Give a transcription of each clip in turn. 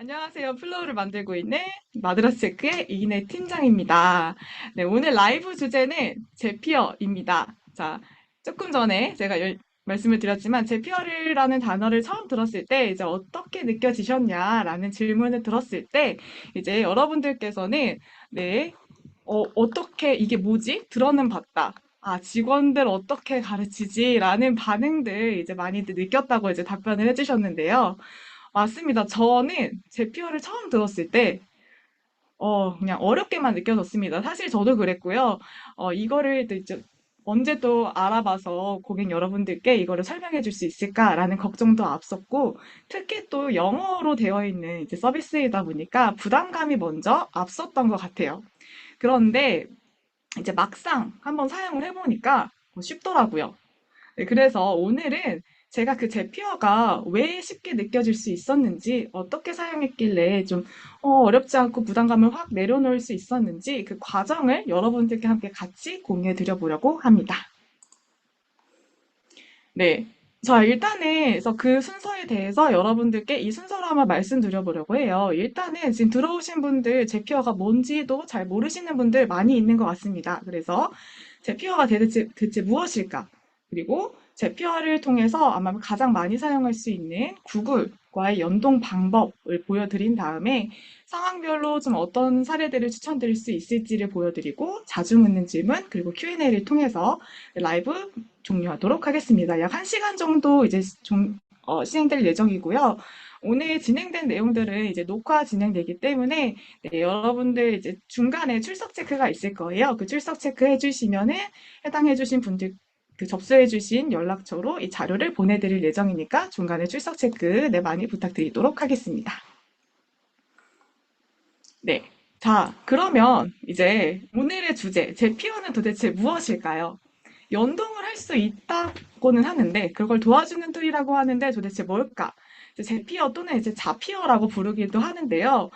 안녕하세요. 플로우를 만들고 있는 마드라스체크의 이인혜 팀장입니다. 네, 오늘 라이브 주제는 제피어입니다. 자, 조금 전에 제가 말씀을 드렸지만 제피어라는 단어를 처음 들었을 때 이제 어떻게 느껴지셨냐라는 질문을 들었을 때 이제 여러분들께서는 네, 어떻게 이게 뭐지? 들어는 봤다. 아, 직원들 어떻게 가르치지? 라는 반응들 이제 많이들 느꼈다고 이제 답변을 해주셨는데요. 맞습니다. 저는 제피어를 처음 들었을 때, 그냥 어렵게만 느껴졌습니다. 사실 저도 그랬고요. 이거를 또 이제 언제 또 알아봐서 고객 여러분들께 이거를 설명해 줄 수 있을까라는 걱정도 앞섰고, 특히 또 영어로 되어 있는 이제 서비스이다 보니까 부담감이 먼저 앞섰던 것 같아요. 그런데 이제 막상 한번 사용을 해보니까 쉽더라고요. 네, 그래서 오늘은 제가 그 제피어가 왜 쉽게 느껴질 수 있었는지, 어떻게 사용했길래 좀 어렵지 않고 부담감을 확 내려놓을 수 있었는지 그 과정을 여러분들께 함께 같이 공유해 드려보려고 합니다. 네. 자, 일단은 그래서 그 순서에 대해서 여러분들께 이 순서로 한번 말씀드려보려고 해요. 일단은 지금 들어오신 분들 제피어가 뭔지도 잘 모르시는 분들 많이 있는 것 같습니다. 그래서 제피어가 대체 무엇일까? 그리고 제피어를 통해서 아마 가장 많이 사용할 수 있는 구글과의 연동 방법을 보여드린 다음에 상황별로 좀 어떤 사례들을 추천드릴 수 있을지를 보여드리고 자주 묻는 질문 그리고 Q&A를 통해서 라이브 종료하도록 하겠습니다. 약 1시간 정도 이제 진행될 예정이고요. 오늘 진행된 내용들은 이제 녹화 진행되기 때문에 네, 여러분들 이제 중간에 출석 체크가 있을 거예요. 그 출석 체크 해주시면은 해당해주신 분들 그 접수해주신 연락처로 이 자료를 보내드릴 예정이니까 중간에 출석 체크 네, 많이 부탁드리도록 하겠습니다. 네. 자, 그러면 이제 오늘의 주제, 제피어는 도대체 무엇일까요? 연동을 할 수 있다고는 하는데 그걸 도와주는 툴이라고 하는데 도대체 뭘까? 제피어 또는 이제 자피어라고 부르기도 하는데요.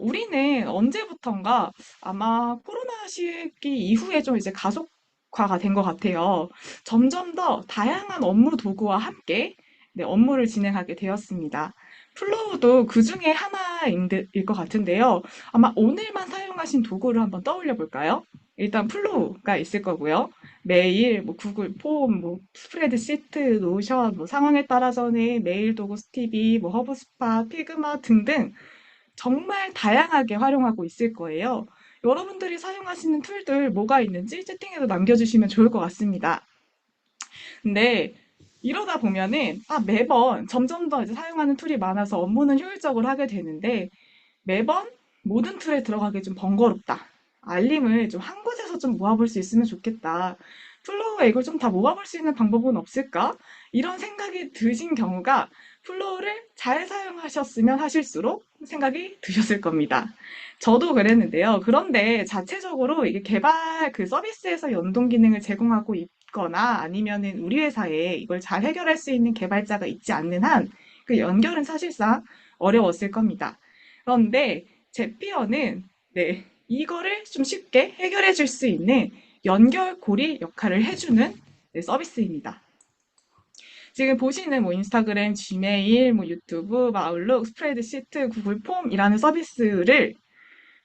우리는 언제부턴가 아마 코로나 시기 이후에 좀 이제 가속화가 된 것 같아요. 점점 더 다양한 업무 도구와 함께 네, 업무를 진행하게 되었습니다. 플로우도 그 중에 하나인 것 같은데요. 아마 오늘만 사용하신 도구를 한번 떠올려 볼까요? 일단 플로우가 있을 거고요. 메일, 뭐 구글 폼, 뭐 스프레드시트, 노션, 뭐 상황에 따라서는 메일 도구 스티비, 뭐 허브스팟, 피그마 등등 정말 다양하게 활용하고 있을 거예요. 여러분들이 사용하시는 툴들 뭐가 있는지 채팅에도 남겨주시면 좋을 것 같습니다. 근데 이러다 보면은 매번 점점 더 이제 사용하는 툴이 많아서 업무는 효율적으로 하게 되는데 매번 모든 툴에 들어가기 좀 번거롭다. 알림을 좀 한 곳에서 좀 모아볼 수 있으면 좋겠다. 플로우에 이걸 좀 다 모아볼 수 있는 방법은 없을까? 이런 생각이 드신 경우가 플로우를 잘 사용하셨으면 하실수록 생각이 드셨을 겁니다. 저도 그랬는데요. 그런데 자체적으로 이게 개발 그 서비스에서 연동 기능을 제공하고 있거나 아니면은 우리 회사에 이걸 잘 해결할 수 있는 개발자가 있지 않는 한 그 연결은 사실상 어려웠을 겁니다. 그런데 제피어는 네, 이거를 좀 쉽게 해결해 줄 수 있는 연결고리 역할을 해주는 네, 서비스입니다. 지금 보시는 뭐 인스타그램, 지메일, 뭐 유튜브, 아웃룩, 스프레드시트, 구글 폼이라는 서비스를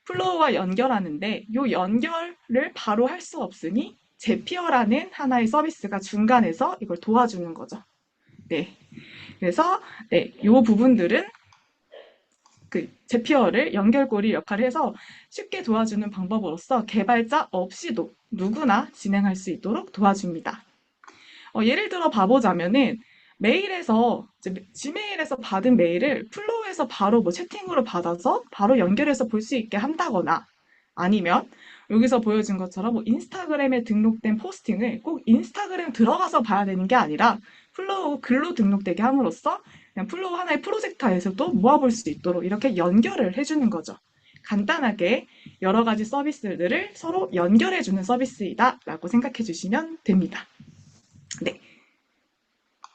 플로우와 연결하는데 이 연결을 바로 할 수 없으니 제피어라는 하나의 서비스가 중간에서 이걸 도와주는 거죠. 네. 그래서 네, 이 부분들은 그 제피어를 연결고리 역할을 해서 쉽게 도와주는 방법으로서 개발자 없이도 누구나 진행할 수 있도록 도와줍니다. 예를 들어 봐보자면은 메일에서 지메일에서 받은 메일을 플로우에서 바로 뭐 채팅으로 받아서 바로 연결해서 볼 수 있게 한다거나 아니면 여기서 보여준 것처럼 뭐 인스타그램에 등록된 포스팅을 꼭 인스타그램 들어가서 봐야 되는 게 아니라 플로우 글로 등록되게 함으로써 그냥 플로우 하나의 프로젝터에서도 모아볼 수 있도록 이렇게 연결을 해주는 거죠. 간단하게 여러 가지 서비스들을 서로 연결해주는 서비스이다라고 생각해 주시면 됩니다. 네.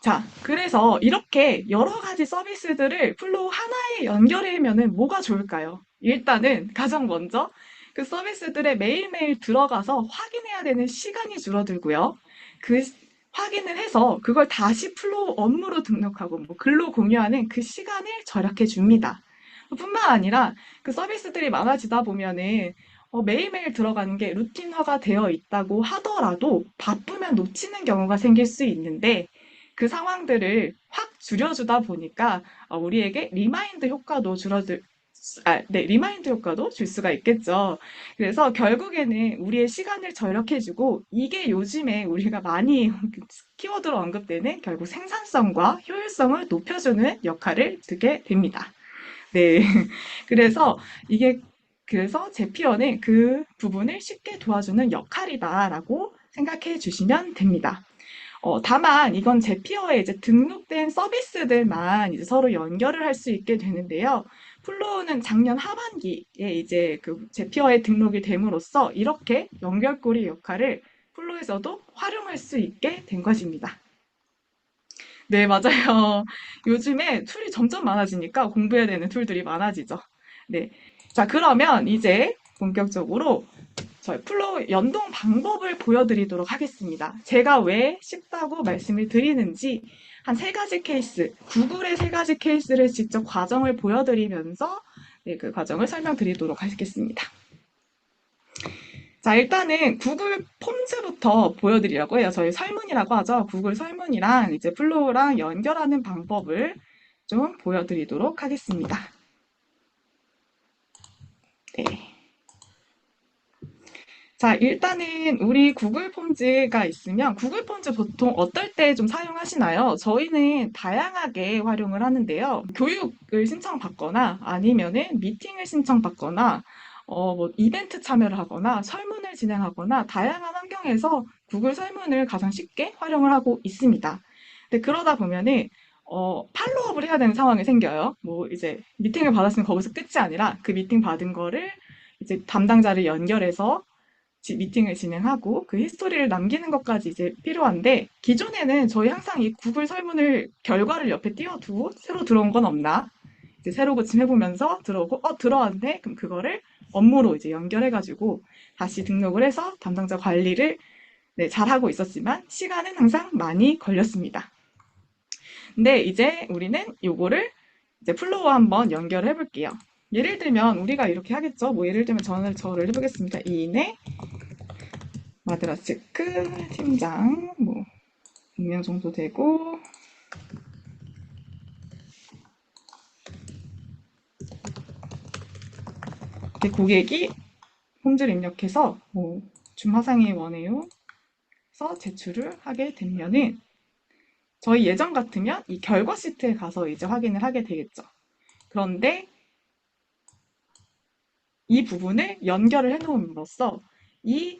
자, 그래서 이렇게 여러 가지 서비스들을 플로우 하나에 연결하면은 뭐가 좋을까요? 일단은 가장 먼저 그 서비스들에 매일매일 들어가서 확인해야 되는 시간이 줄어들고요. 그 확인을 해서 그걸 다시 플로우 업무로 등록하고 뭐 글로 공유하는 그 시간을 절약해 줍니다. 뿐만 아니라 그 서비스들이 많아지다 보면은 매일매일 들어가는 게 루틴화가 되어 있다고 하더라도 바쁘면 놓치는 경우가 생길 수 있는데 그 상황들을 확 줄여주다 보니까 우리에게 리마인드 효과도 네, 리마인드 효과도 줄 수가 있겠죠. 그래서 결국에는 우리의 시간을 절약해주고 이게 요즘에 우리가 많이 키워드로 언급되는 결국 생산성과 효율성을 높여주는 역할을 주게 됩니다. 네. 그래서 이게 그래서 제피어는 그 부분을 쉽게 도와주는 역할이다라고 생각해 주시면 됩니다. 다만 이건 제피어에 이제 등록된 서비스들만 이제 서로 연결을 할 수 있게 되는데요. 플로우는 작년 하반기에 이제 그 제피어에 등록이 됨으로써 이렇게 연결고리 역할을 플로우에서도 활용할 수 있게 된 것입니다. 네, 맞아요. 요즘에 툴이 점점 많아지니까 공부해야 되는 툴들이 많아지죠. 네. 자, 그러면 이제 본격적으로 저희 플로우 연동 방법을 보여드리도록 하겠습니다. 제가 왜 쉽다고 말씀을 드리는지 한 세 가지 케이스, 구글의 세 가지 케이스를 직접 과정을 보여드리면서 네, 그 과정을 설명드리도록 하겠습니다. 자, 일단은 구글 폼즈부터 보여드리려고 해요. 저희 설문이라고 하죠. 구글 설문이랑 이제 플로우랑 연결하는 방법을 좀 보여드리도록 하겠습니다. 네. 자, 일단은 우리 구글 폼즈가 있으면 구글 폼즈 보통 어떨 때 좀 사용하시나요? 저희는 다양하게 활용을 하는데요. 교육을 신청받거나 아니면은 미팅을 신청받거나 뭐 이벤트 참여를 하거나 설문을 진행하거나 다양한 환경에서 구글 설문을 가장 쉽게 활용을 하고 있습니다. 근데 그러다 보면은 팔로우업을 해야 되는 상황이 생겨요. 뭐 이제 미팅을 받았으면 거기서 끝이 아니라 그 미팅 받은 거를 이제 담당자를 연결해서 미팅을 진행하고 그 히스토리를 남기는 것까지 이제 필요한데 기존에는 저희 항상 이 구글 설문을 결과를 옆에 띄워두고 새로 들어온 건 없나 이제 새로 고침해보면서 들어오고 들어왔네 그럼 그거를 업무로 이제 연결해가지고 다시 등록을 해서 담당자 관리를 네, 잘하고 있었지만 시간은 항상 많이 걸렸습니다. 근데 이제 우리는 요거를 이제 플로우와 한번 연결을 해볼게요. 예를 들면 우리가 이렇게 하겠죠. 뭐 예를 들면 저를 해보겠습니다. 이인의 마드라스크 팀장 뭐 100명 정도 되고 고객이 홈즈를 입력해서 뭐 줌화상이 원해요. 서 제출을 하게 되면은 저희 예전 같으면 이 결과 시트에 가서 이제 확인을 하게 되겠죠. 그런데 이 부분을 연결을 해놓음으로써 이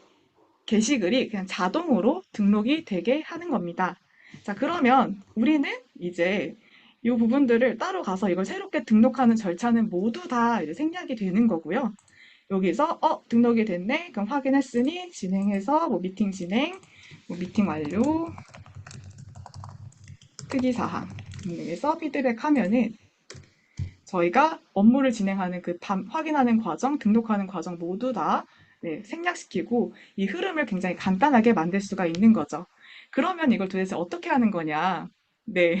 게시글이 그냥 자동으로 등록이 되게 하는 겁니다. 자, 그러면 우리는 이제 이 부분들을 따로 가서 이걸 새롭게 등록하는 절차는 모두 다 이제 생략이 되는 거고요. 여기서 등록이 됐네. 그럼 확인했으니 진행해서 뭐 미팅 진행, 뭐 미팅 완료, 특이사항 등등에서 피드백하면은 저희가 업무를 진행하는 그 확인하는 과정, 등록하는 과정 모두 다 네, 생략시키고 이 흐름을 굉장히 간단하게 만들 수가 있는 거죠. 그러면 이걸 도대체 어떻게 하는 거냐? 네,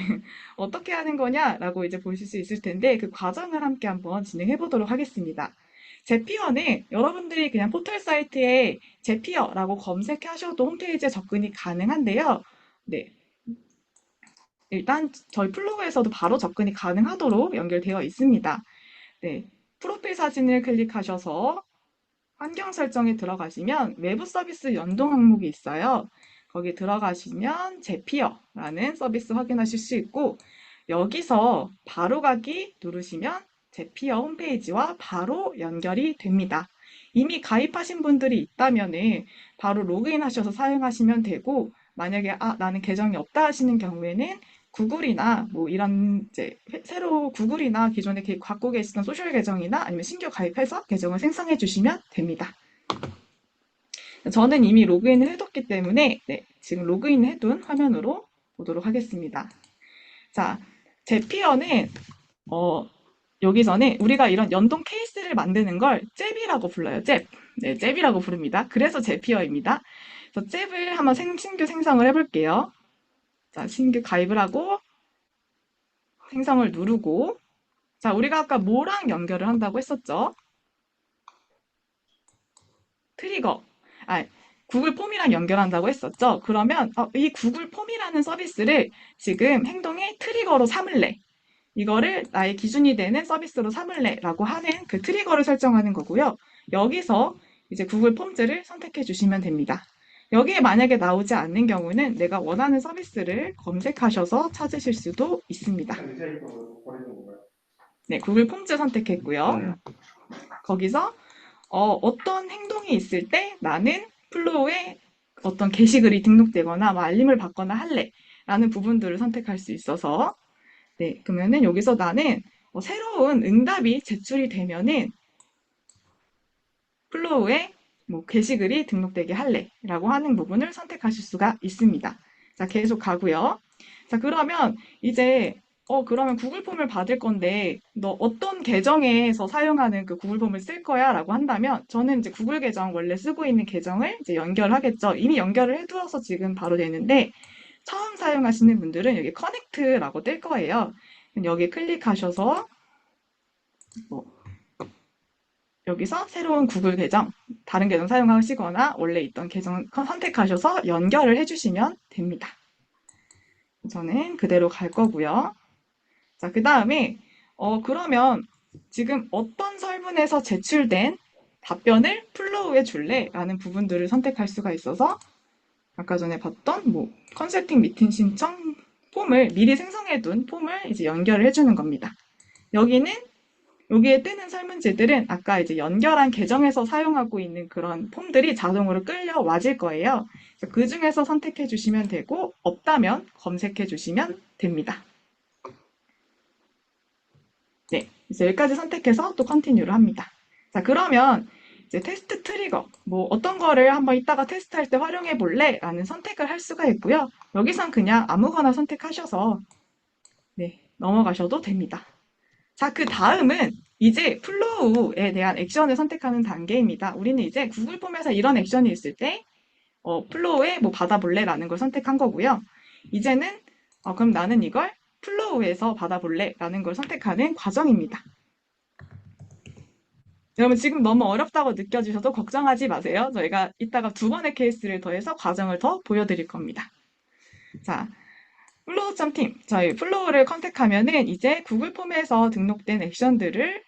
어떻게 하는 거냐라고 이제 보실 수 있을 텐데 그 과정을 함께 한번 진행해 보도록 하겠습니다. 제피어는 여러분들이 그냥 포털 사이트에 제피어라고 검색하셔도 홈페이지에 접근이 가능한데요. 네, 일단 저희 플로그에서도 바로 접근이 가능하도록 연결되어 있습니다. 네, 프로필 사진을 클릭하셔서 환경 설정에 들어가시면 외부 서비스 연동 항목이 있어요. 거기 들어가시면 제피어라는 서비스 확인하실 수 있고 여기서 바로가기 누르시면 제피어 홈페이지와 바로 연결이 됩니다. 이미 가입하신 분들이 있다면 바로 로그인 하셔서 사용하시면 되고 만약에 나는 계정이 없다 하시는 경우에는 구글이나 뭐 이런 이제 새로 구글이나 기존에 갖고 계시던 소셜 계정이나 아니면 신규 가입해서 계정을 생성해 주시면 됩니다. 저는 이미 로그인을 해뒀기 때문에 네, 지금 로그인 해둔 화면으로 보도록 하겠습니다. 자, 제피어는 여기서는 우리가 이런 연동 케이스를 만드는 걸 잽이라고 불러요. 잽. 네, 잽이라고 부릅니다. 그래서 제피어입니다. 그래서 잽을 한번 신규 생성을 해볼게요. 자, 신규 가입을 하고 생성을 누르고 자, 우리가 아까 뭐랑 연결을 한다고 했었죠? 트리거. 아, 구글 폼이랑 연결한다고 했었죠? 그러면 이 구글 폼이라는 서비스를 지금 행동의 트리거로 삼을래. 이거를 나의 기준이 되는 서비스로 삼을래라고 하는 그 트리거를 설정하는 거고요. 여기서 이제 구글 폼즈를 선택해 주시면 됩니다. 여기에 만약에 나오지 않는 경우는 내가 원하는 서비스를 검색하셔서 찾으실 수도 있습니다. 네, 구글 폼즈 선택했고요. 거기서 어떤 행동이 있을 때 나는 플로우에 어떤 게시글이 등록되거나 뭐 알림을 받거나 할래 라는 부분들을 선택할 수 있어서 네, 그러면은 여기서 나는 새로운 응답이 제출이 되면은 플로우에 뭐 게시글이 등록되게 할래 라고 하는 부분을 선택하실 수가 있습니다. 자, 계속 가고요. 자, 그러면 이제 그러면 구글 폼을 받을 건데 너 어떤 계정에서 사용하는 그 구글 폼을 쓸 거야? 라고 한다면 저는 이제 구글 계정 원래 쓰고 있는 계정을 이제 연결하겠죠. 이미 연결을 해두어서 지금 바로 되는데 처음 사용하시는 분들은 여기 커넥트라고 뜰 거예요. 여기 클릭하셔서 뭐 여기서 새로운 구글 계정, 다른 계정 사용하시거나 원래 있던 계정 선택하셔서 연결을 해주시면 됩니다. 저는 그대로 갈 거고요. 자, 그 다음에 그러면 지금 어떤 설문에서 제출된 답변을 플로우에 줄래? 라는 부분들을 선택할 수가 있어서 아까 전에 봤던 뭐 컨설팅 미팅 신청 폼을 미리 생성해둔 폼을 이제 연결을 해주는 겁니다. 여기에 뜨는 설문지들은 아까 이제 연결한 계정에서 사용하고 있는 그런 폼들이 자동으로 끌려 와질 거예요. 그 중에서 선택해 주시면 되고 없다면 검색해 주시면 됩니다. 네, 이제 여기까지 선택해서 또 컨티뉴를 합니다. 자, 그러면 이제 테스트 트리거, 뭐 어떤 거를 한번 이따가 테스트할 때 활용해 볼래? 라는 선택을 할 수가 있고요. 여기선 그냥 아무거나 선택하셔서 네, 넘어가셔도 됩니다. 자, 그 다음은 이제 플로우에 대한 액션을 선택하는 단계입니다. 우리는 이제 구글 폼에서 이런 액션이 있을 때 플로우에 뭐 받아볼래라는 걸 선택한 거고요. 이제는 그럼 나는 이걸 플로우에서 받아볼래라는 걸 선택하는 과정입니다. 여러분 지금 너무 어렵다고 느껴지셔도 걱정하지 마세요. 저희가 이따가 두 번의 케이스를 더해서 과정을 더 보여드릴 겁니다. 자, 플로우.팀 저희 플로우를 컨택하면은 이제 구글 폼에서 등록된 액션들을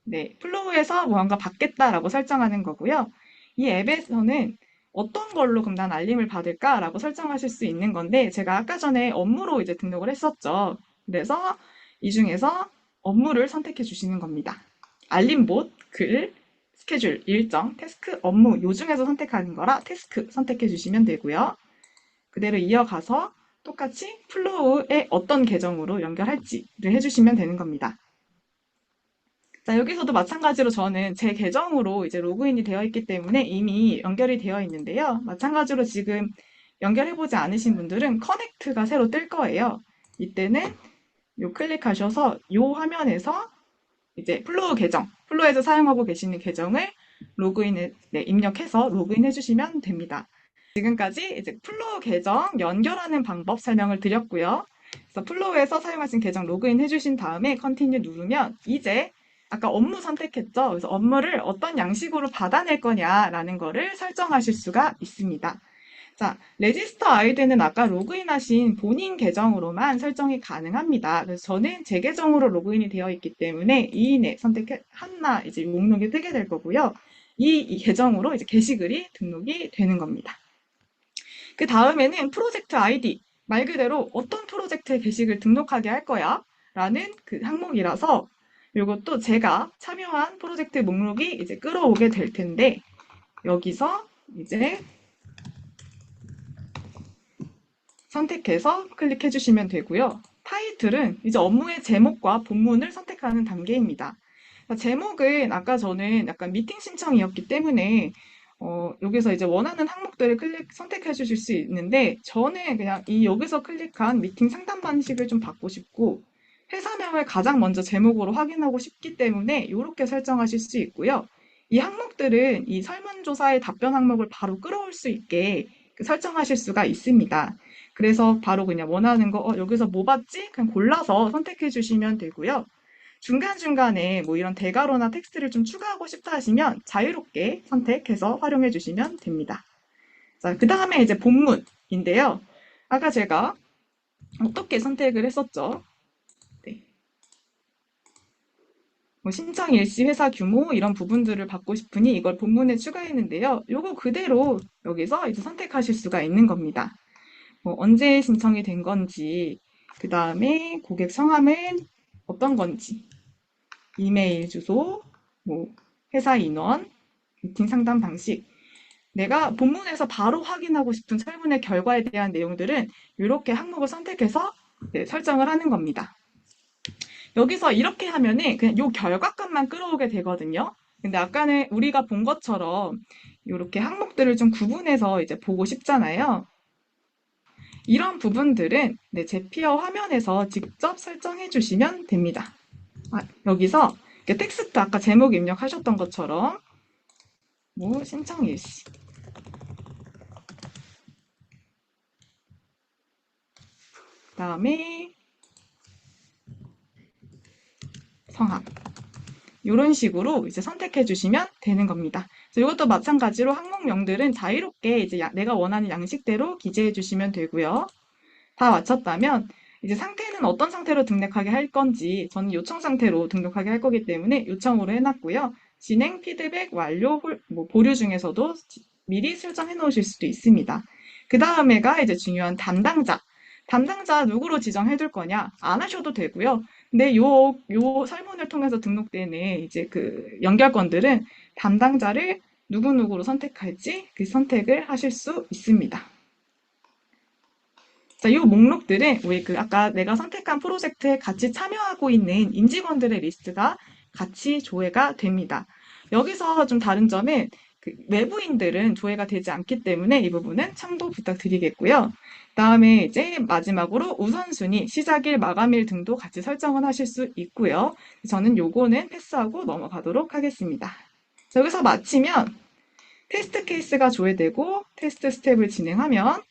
네, 플로우에서 무언가 받겠다라고 설정하는 거고요. 이 앱에서는 어떤 걸로 그럼 난 알림을 받을까라고 설정하실 수 있는 건데 제가 아까 전에 업무로 이제 등록을 했었죠. 그래서 이 중에서 업무를 선택해 주시는 겁니다. 알림봇, 글, 스케줄, 일정, 태스크, 업무 요 중에서 선택하는 거라 태스크 선택해 주시면 되고요. 그대로 이어가서 똑같이 플로우에 어떤 계정으로 연결할지를 해주시면 되는 겁니다. 자, 여기서도 마찬가지로 저는 제 계정으로 이제 로그인이 되어 있기 때문에 이미 연결이 되어 있는데요. 마찬가지로 지금 연결해보지 않으신 분들은 커넥트가 새로 뜰 거예요. 이때는 요 클릭하셔서 요 화면에서 이제 플로우 계정, 플로우에서 사용하고 계시는 계정을 입력해서 로그인해 주시면 됩니다. 지금까지 이제 플로우 계정 연결하는 방법 설명을 드렸고요. 그래서 플로우에서 사용하신 계정 로그인 해주신 다음에 컨티뉴 누르면 이제 아까 업무 선택했죠. 그래서 업무를 어떤 양식으로 받아낼 거냐라는 거를 설정하실 수가 있습니다. 자, 레지스터 아이디는 아까 로그인하신 본인 계정으로만 설정이 가능합니다. 그래서 저는 제 계정으로 로그인이 되어 있기 때문에 이인에 선택했나 이제 목록이 뜨게 될 거고요. 이 계정으로 이제 게시글이 등록이 되는 겁니다. 그 다음에는 프로젝트 아이디. 말 그대로 어떤 프로젝트에 게시글 등록하게 할 거야? 라는 그 항목이라서 이것도 제가 참여한 프로젝트 목록이 이제 끌어오게 될 텐데 여기서 이제 선택해서 클릭해 주시면 되고요. 타이틀은 이제 업무의 제목과 본문을 선택하는 단계입니다. 제목은 아까 저는 약간 미팅 신청이었기 때문에 여기서 이제 원하는 항목들을 선택해 주실 수 있는데 저는 그냥 여기서 클릭한 미팅 상담 방식을 좀 받고 싶고 회사명을 가장 먼저 제목으로 확인하고 싶기 때문에 이렇게 설정하실 수 있고요. 이 항목들은 이 설문조사의 답변 항목을 바로 끌어올 수 있게 설정하실 수가 있습니다. 그래서 바로 그냥 원하는 거 여기서 뭐 받지? 그냥 골라서 선택해 주시면 되고요. 중간중간에 뭐 이런 대괄호나 텍스트를 좀 추가하고 싶다 하시면 자유롭게 선택해서 활용해 주시면 됩니다. 자, 그 다음에 이제 본문인데요. 아까 제가 어떻게 선택을 했었죠? 네. 뭐 신청 일시, 회사 규모 이런 부분들을 받고 싶으니 이걸 본문에 추가했는데요. 요거 그대로 여기서 이제 선택하실 수가 있는 겁니다. 뭐 언제 신청이 된 건지, 그 다음에 고객 성함은 어떤 건지, 이메일 주소, 뭐 회사 인원, 미팅 상담 방식. 내가 본문에서 바로 확인하고 싶은 설문의 결과에 대한 내용들은 이렇게 항목을 선택해서 네, 설정을 하는 겁니다. 여기서 이렇게 하면은 그냥 요 결과값만 끌어오게 되거든요. 근데 아까는 우리가 본 것처럼 이렇게 항목들을 좀 구분해서 이제 보고 싶잖아요. 이런 부분들은 네, 제피어 화면에서 직접 설정해 주시면 됩니다. 여기서 텍스트 아까 제목 입력하셨던 것처럼 뭐 신청 일시 그다음에 성함 이런 식으로 이제 선택해 주시면 되는 겁니다. 이것도 마찬가지로 항목명들은 자유롭게 이제 내가 원하는 양식대로 기재해 주시면 되고요. 다 마쳤다면 이제 상태는 어떤 상태로 등록하게 할 건지 저는 요청 상태로 등록하게 할 거기 때문에 요청으로 해놨고요. 진행, 피드백, 완료, 뭐 보류 중에서도 미리 설정해 놓으실 수도 있습니다. 그 다음에가 이제 중요한 담당자. 담당자 누구로 지정해 둘 거냐? 안 하셔도 되고요. 근데 요 설문을 통해서 등록되는 이제 그 연결건들은 담당자를 누구누구로 선택할지 그 선택을 하실 수 있습니다. 자, 이 목록들은 우리 그 아까 내가 선택한 프로젝트에 같이 참여하고 있는 임직원들의 리스트가 같이 조회가 됩니다. 여기서 좀 다른 점은 그 외부인들은 조회가 되지 않기 때문에 이 부분은 참고 부탁드리겠고요. 다음에 이제 마지막으로 우선순위, 시작일, 마감일 등도 같이 설정을 하실 수 있고요. 저는 요거는 패스하고 넘어가도록 하겠습니다. 자, 여기서 마치면 테스트 케이스가 조회되고 테스트 스텝을 진행하면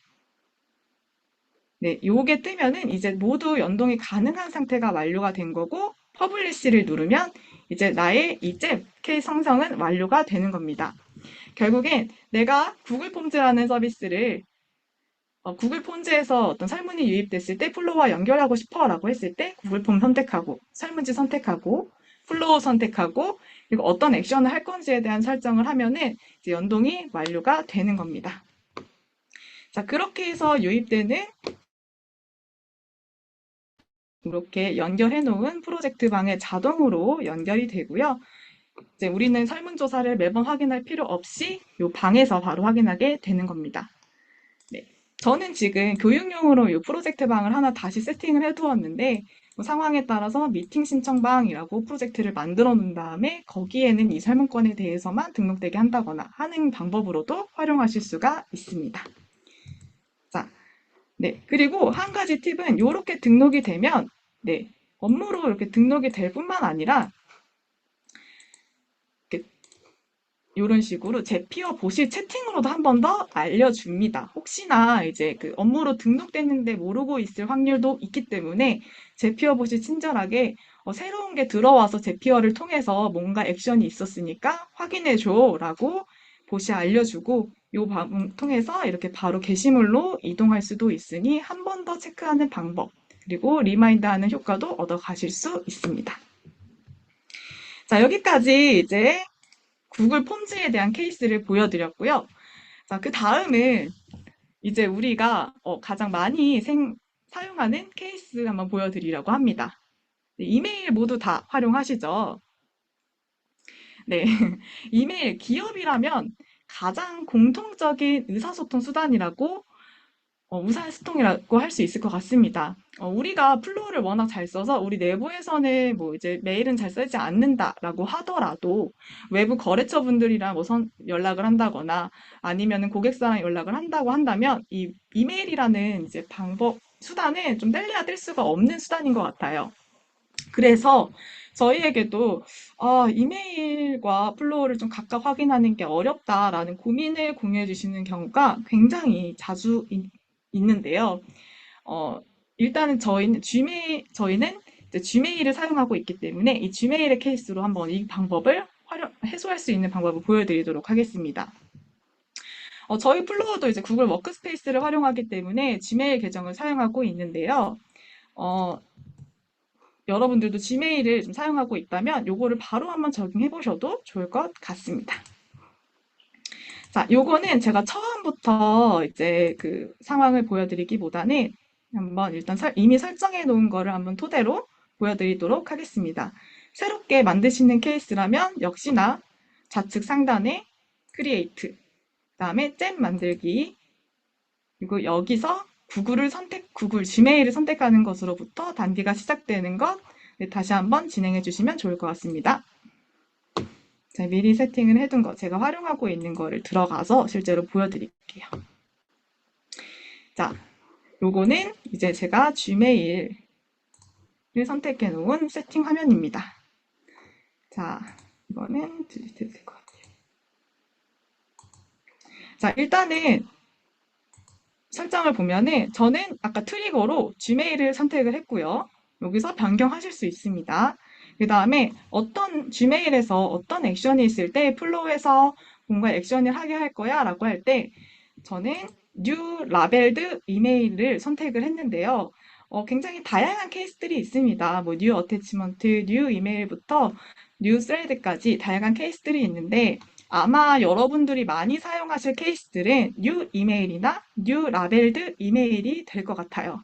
네, 요게 뜨면은 이제 모두 연동이 가능한 상태가 완료가 된 거고 퍼블리시를 누르면 이제 나의 이 잽 케이스 생성은 완료가 되는 겁니다. 결국엔 내가 구글 폼즈라는 서비스를 구글 폼즈에서 어떤 설문이 유입됐을 때 플로우와 연결하고 싶어라고 했을 때 구글 폼 선택하고 설문지 선택하고 플로우 선택하고 그리고 어떤 액션을 할 건지에 대한 설정을 하면은 이제 연동이 완료가 되는 겁니다. 자, 그렇게 해서 유입되는 이렇게 연결해 놓은 프로젝트 방에 자동으로 연결이 되고요. 이제 우리는 설문조사를 매번 확인할 필요 없이 이 방에서 바로 확인하게 되는 겁니다. 네. 저는 지금 교육용으로 이 프로젝트 방을 하나 다시 세팅을 해두었는데 뭐 상황에 따라서 미팅 신청방이라고 프로젝트를 만들어 놓은 다음에 거기에는 이 설문건에 대해서만 등록되게 한다거나 하는 방법으로도 활용하실 수가 있습니다. 자, 네. 그리고 한 가지 팁은 이렇게 등록이 되면 네. 업무로 이렇게 등록이 될 뿐만 아니라 이런 식으로 제피어 보시 채팅으로도 한 번 더 알려줍니다. 혹시나 이제 그 업무로 등록됐는데 모르고 있을 확률도 있기 때문에 제피어 보시 친절하게 새로운 게 들어와서 제피어를 통해서 뭔가 액션이 있었으니까 확인해줘 라고 보시 알려주고 이 방을 통해서 이렇게 바로 게시물로 이동할 수도 있으니 한 번 더 체크하는 방법 그리고 리마인드하는 효과도 얻어 가실 수 있습니다. 자, 여기까지 이제 구글 폼즈에 대한 케이스를 보여드렸고요. 자, 그 다음은 이제 우리가 가장 많이 사용하는 케이스 한번 보여드리려고 합니다. 네, 이메일 모두 다 활용하시죠? 네, 이메일 기업이라면 가장 공통적인 의사소통 수단이라고 의사소통이라고 할 수 있을 것 같습니다. 우리가 플로우를 워낙 잘 써서 우리 내부에서는 뭐 이제 메일은 잘 쓰지 않는다라고 하더라도 외부 거래처 분들이랑 뭐 연락을 한다거나 아니면은 고객사랑 연락을 한다고 한다면 이 이메일이라는 이제 방법, 수단은 좀 뗄래야 뗄 수가 없는 수단인 것 같아요. 그래서 저희에게도 이메일과 플로우를 좀 각각 확인하는 게 어렵다라는 고민을 공유해 주시는 경우가 굉장히 자주 있는데요. 일단은 저희는 이제 Gmail을 사용하고 있기 때문에 이 Gmail의 케이스로 한번 이 방법을 해소할 수 있는 방법을 보여드리도록 하겠습니다. 저희 플로어도 이제 구글 워크스페이스를 활용하기 때문에 Gmail 계정을 사용하고 있는데요. 여러분들도 Gmail을 좀 사용하고 있다면 요거를 바로 한번 적용해 보셔도 좋을 것 같습니다. 자, 요거는 제가 처음부터 이제 그 상황을 보여드리기보다는 한번 일단 이미 설정해 놓은 거를 한번 토대로 보여드리도록 하겠습니다. 새롭게 만드시는 케이스라면 역시나 좌측 상단에 Create, 그 다음에 잼 만들기, 그리고 여기서 구글 Gmail을 선택하는 것으로부터 단계가 시작되는 것 다시 한번 진행해 주시면 좋을 것 같습니다. 자, 미리 세팅을 해둔 거, 제가 활용하고 있는 거를 들어가서 실제로 보여드릴게요. 자, 요거는 이제 제가 Gmail을 선택해 놓은 세팅 화면입니다. 자, 이거는 딜리트 될 것 같아요. 자, 일단은 설정을 보면은 저는 아까 트리거로 Gmail을 선택을 했고요. 여기서 변경하실 수 있습니다. 그 다음에 Gmail에서 어떤 액션이 있을 때 플로우에서 뭔가 액션을 하게 할 거야 라고 할 때 저는 New Labeled Email을 선택을 했는데요. 굉장히 다양한 케이스들이 있습니다. 뭐 New Attachment, New Email부터 New Thread까지 다양한 케이스들이 있는데 아마 여러분들이 많이 사용하실 케이스들은 New Email이나 New Labeled Email이 될 것 같아요.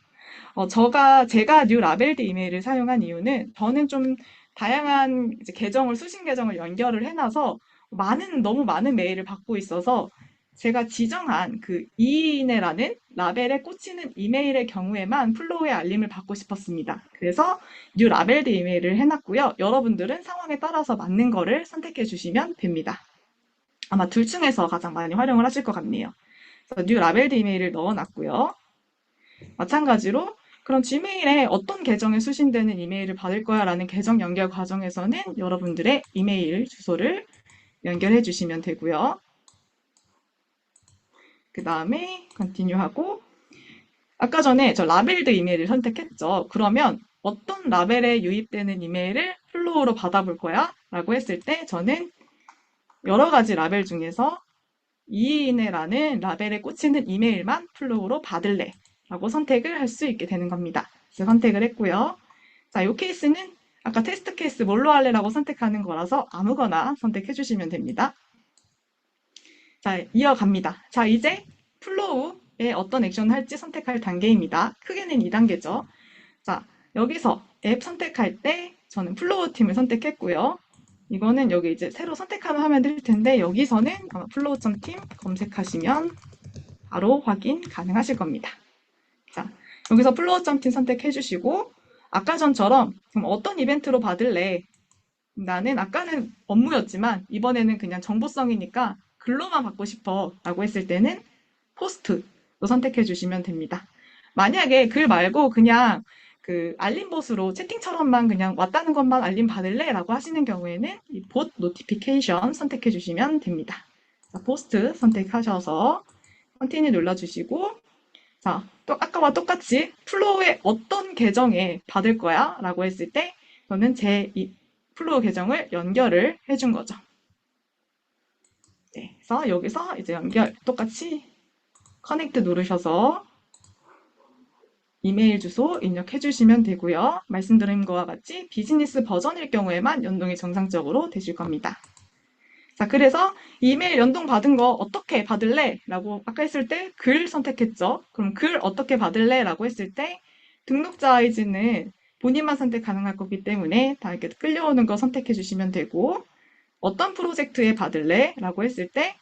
제가 New Labeled Email을 사용한 이유는 저는 좀 다양한 계정을, 수신 계정을 연결을 해놔서 너무 많은 메일을 받고 있어서 제가 지정한 그 이인해라는 라벨에 꽂히는 이메일의 경우에만 플로우의 알림을 받고 싶었습니다. 그래서 New Labeled Email을 해놨고요. 여러분들은 상황에 따라서 맞는 거를 선택해 주시면 됩니다. 아마 둘 중에서 가장 많이 활용을 하실 것 같네요. 그래서 New Labeled Email을 넣어놨고요. 마찬가지로 그럼 Gmail에 어떤 계정에 수신되는 이메일을 받을 거야 라는 계정 연결 과정에서는 여러분들의 이메일 주소를 연결해 주시면 되고요. 그 다음에 Continue 하고 아까 전에 저 라벨드 이메일을 선택했죠. 그러면 어떤 라벨에 유입되는 이메일을 플로우로 받아볼 거야? 라고 했을 때 저는 여러 가지 라벨 중에서 이인해라는 라벨에 꽂히는 이메일만 플로우로 받을래 라고 선택을 할 수 있게 되는 겁니다. 그래서 선택을 했고요. 자, 이 케이스는 아까 테스트 케이스 뭘로 할래라고 선택하는 거라서 아무거나 선택해 주시면 됩니다. 자, 이어갑니다. 자, 이제 플로우에 어떤 액션을 할지 선택할 단계입니다. 크게는 2단계죠. 자, 여기서 앱 선택할 때 저는 플로우 팀을 선택했고요. 이거는 여기 이제 새로 선택하는 화면 뜰 텐데 여기서는 플로우.팀 검색하시면 바로 확인 가능하실 겁니다. 자, 여기서 플로우.팀 선택해 주시고 아까 전처럼 그럼 어떤 이벤트로 받을래? 나는 아까는 업무였지만 이번에는 그냥 정보성이니까 글로만 받고 싶어 라고 했을 때는 포스트로 선택해 주시면 됩니다. 만약에 글 말고 그냥 그 알림봇으로 채팅처럼만 그냥 왔다는 것만 알림 받을래? 라고 하시는 경우에는 이 봇 노티피케이션 선택해 주시면 됩니다. 자, 포스트 선택하셔서 컨티뉴 눌러주시고 자, 또 아까와 똑같이 플로우의 어떤 계정에 받을 거야? 라고 했을 때 저는 이 플로우 계정을 연결을 해준 거죠. 네, 그래서 여기서 이제 똑같이 커넥트 누르셔서 이메일 주소 입력해 주시면 되고요. 말씀드린 것과 같이 비즈니스 버전일 경우에만 연동이 정상적으로 되실 겁니다. 자, 그래서 이메일 연동 받은 거 어떻게 받을래? 라고 아까 했을 때 글 선택했죠. 그럼 글 어떻게 받을래? 라고 했을 때 등록자 아이디는 본인만 선택 가능할 거기 때문에 다 이렇게 끌려오는 거 선택해 주시면 되고 어떤 프로젝트에 받을래? 라고 했을 때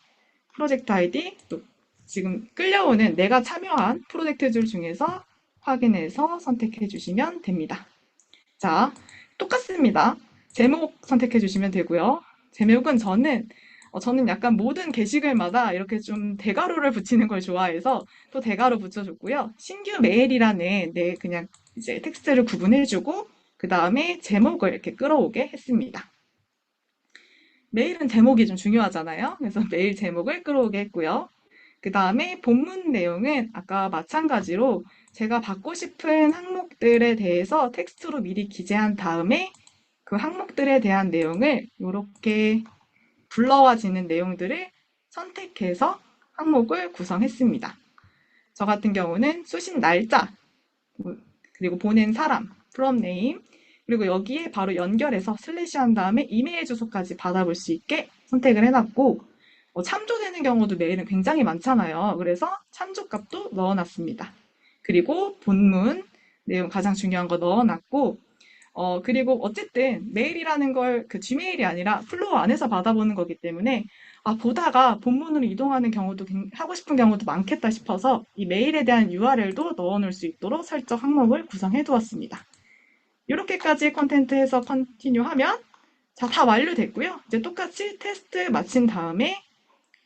프로젝트 아이디 또 지금 끌려오는 내가 참여한 프로젝트들 중에서 확인해서 선택해 주시면 됩니다. 자, 똑같습니다. 제목 선택해 주시면 되고요. 제목은 저는 약간 모든 게시글마다 이렇게 좀 대괄호를 붙이는 걸 좋아해서 또 대괄호 붙여줬고요. 신규 메일이라는 그냥 이제 텍스트를 구분해주고 그 다음에 제목을 이렇게 끌어오게 했습니다. 메일은 제목이 좀 중요하잖아요. 그래서 메일 제목을 끌어오게 했고요. 그 다음에 본문 내용은 아까 마찬가지로 제가 받고 싶은 항목들에 대해서 텍스트로 미리 기재한 다음에 그 항목들에 대한 내용을 이렇게 불러와지는 내용들을 선택해서 항목을 구성했습니다. 저 같은 경우는 수신 날짜, 그리고 보낸 사람, from name, 그리고 여기에 바로 연결해서 슬래시한 다음에 이메일 주소까지 받아볼 수 있게 선택을 해놨고, 참조되는 경우도 메일은 굉장히 많잖아요. 그래서 참조값도 넣어놨습니다. 그리고 본문 내용 가장 중요한 거 넣어놨고, 그리고 어쨌든 메일이라는 걸 그 G메일이 아니라 플로어 안에서 받아보는 거기 때문에 보다가 본문으로 이동하는 경우도 하고 싶은 경우도 많겠다 싶어서 이 메일에 대한 URL도 넣어놓을 수 있도록 설정 항목을 구성해 두었습니다. 이렇게까지 컨텐츠 해서 컨티뉴 하면 자, 다 완료됐고요. 이제 똑같이 테스트 마친 다음에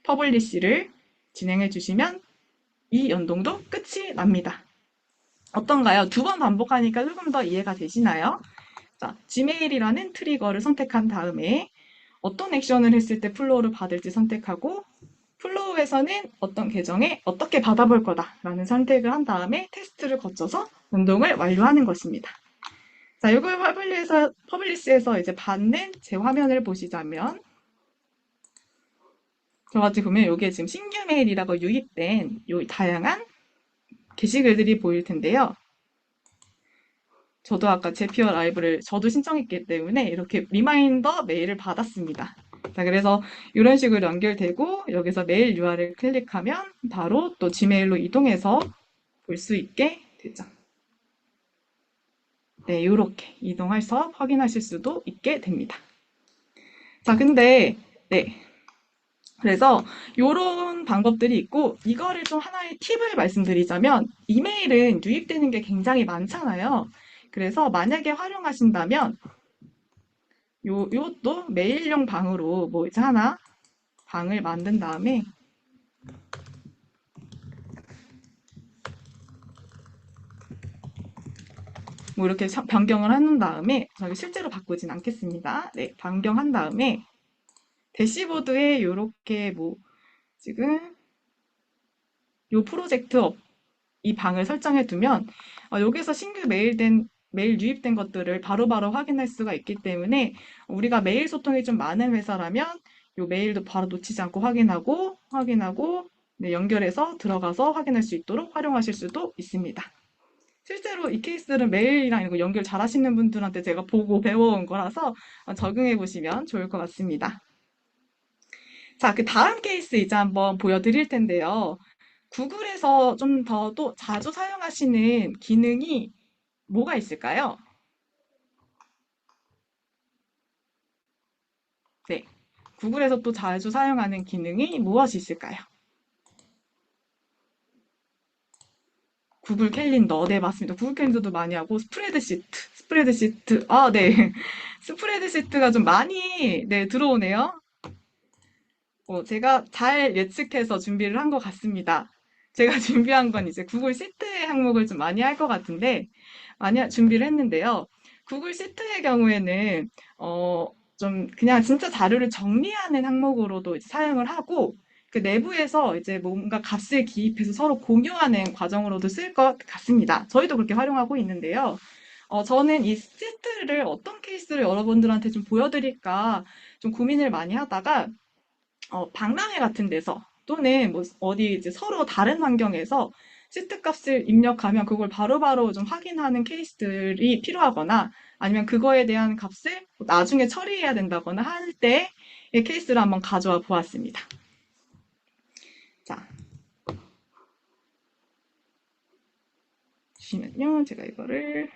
퍼블리시를 진행해 주시면 이 연동도 끝이 납니다. 어떤가요? 두 번 반복하니까 조금 더 이해가 되시나요? 자, Gmail이라는 트리거를 선택한 다음에 어떤 액션을 했을 때 플로우를 받을지 선택하고 플로우에서는 어떤 계정에 어떻게 받아볼 거다라는 선택을 한 다음에 테스트를 거쳐서 연동을 완료하는 것입니다. 자, 이걸 퍼블리시에서 이제 받는 제 화면을 보시자면 저같이 보면 이게 지금 신규 메일이라고 유입된 요 다양한 게시글들이 보일 텐데요. 저도 아까 제피어 라이브를 저도 신청했기 때문에 이렇게 리마인더 메일을 받았습니다. 자, 그래서 이런 식으로 연결되고 여기서 메일 URL 클릭하면 바로 또 지메일로 이동해서 볼 수 있게 되죠. 네, 이렇게 이동해서 확인하실 수도 있게 됩니다. 자, 근데 네. 그래서 이런 방법들이 있고 이거를 좀 하나의 팁을 말씀드리자면 이메일은 유입되는 게 굉장히 많잖아요. 그래서 만약에 활용하신다면 요것도 메일용 방으로 뭐 이제 하나 방을 만든 다음에 뭐 이렇게 변경을 해놓은 다음에 저기 실제로 바꾸진 않겠습니다. 네, 변경한 다음에 대시보드에 이렇게 뭐 지금 요 프로젝트 이 방을 설정해 두면 여기서 신규 메일 유입된 것들을 바로바로 확인할 수가 있기 때문에 우리가 메일 소통이 좀 많은 회사라면 요 메일도 바로 놓치지 않고 확인하고 네, 연결해서 들어가서 확인할 수 있도록 활용하실 수도 있습니다. 실제로 이 케이스들은 메일이랑 이거 연결 잘 하시는 분들한테 제가 보고 배워온 거라서 적용해 보시면 좋을 것 같습니다. 자, 그 다음 케이스 이제 한번 보여드릴 텐데요. 구글에서 좀 더 또 자주 사용하시는 기능이 뭐가 있을까요? 네. 구글에서 또 자주 사용하는 기능이 무엇이 있을까요? 구글 캘린더. 네, 맞습니다. 구글 캘린더도 많이 하고, 스프레드시트. 아, 네. 스프레드시트가 좀 많이, 네, 들어오네요. 제가 잘 예측해서 준비를 한 것 같습니다. 제가 준비한 건 이제 구글 시트 항목을 좀 많이 할 것 같은데, 많이 준비를 했는데요. 구글 시트의 경우에는, 좀 그냥 진짜 자료를 정리하는 항목으로도 이제 사용을 하고, 그 내부에서 이제 뭔가 값을 기입해서 서로 공유하는 과정으로도 쓸 것 같습니다. 저희도 그렇게 활용하고 있는데요. 저는 이 시트를 어떤 케이스를 여러분들한테 좀 보여드릴까 좀 고민을 많이 하다가, 박람회 같은 데서 또는 뭐 어디 이제 서로 다른 환경에서 시트 값을 입력하면 그걸 바로바로 좀 확인하는 케이스들이 필요하거나 아니면 그거에 대한 값을 나중에 처리해야 된다거나 할 때의 케이스를 한번 가져와 보았습니다. 자, 보시면요. 제가 이거를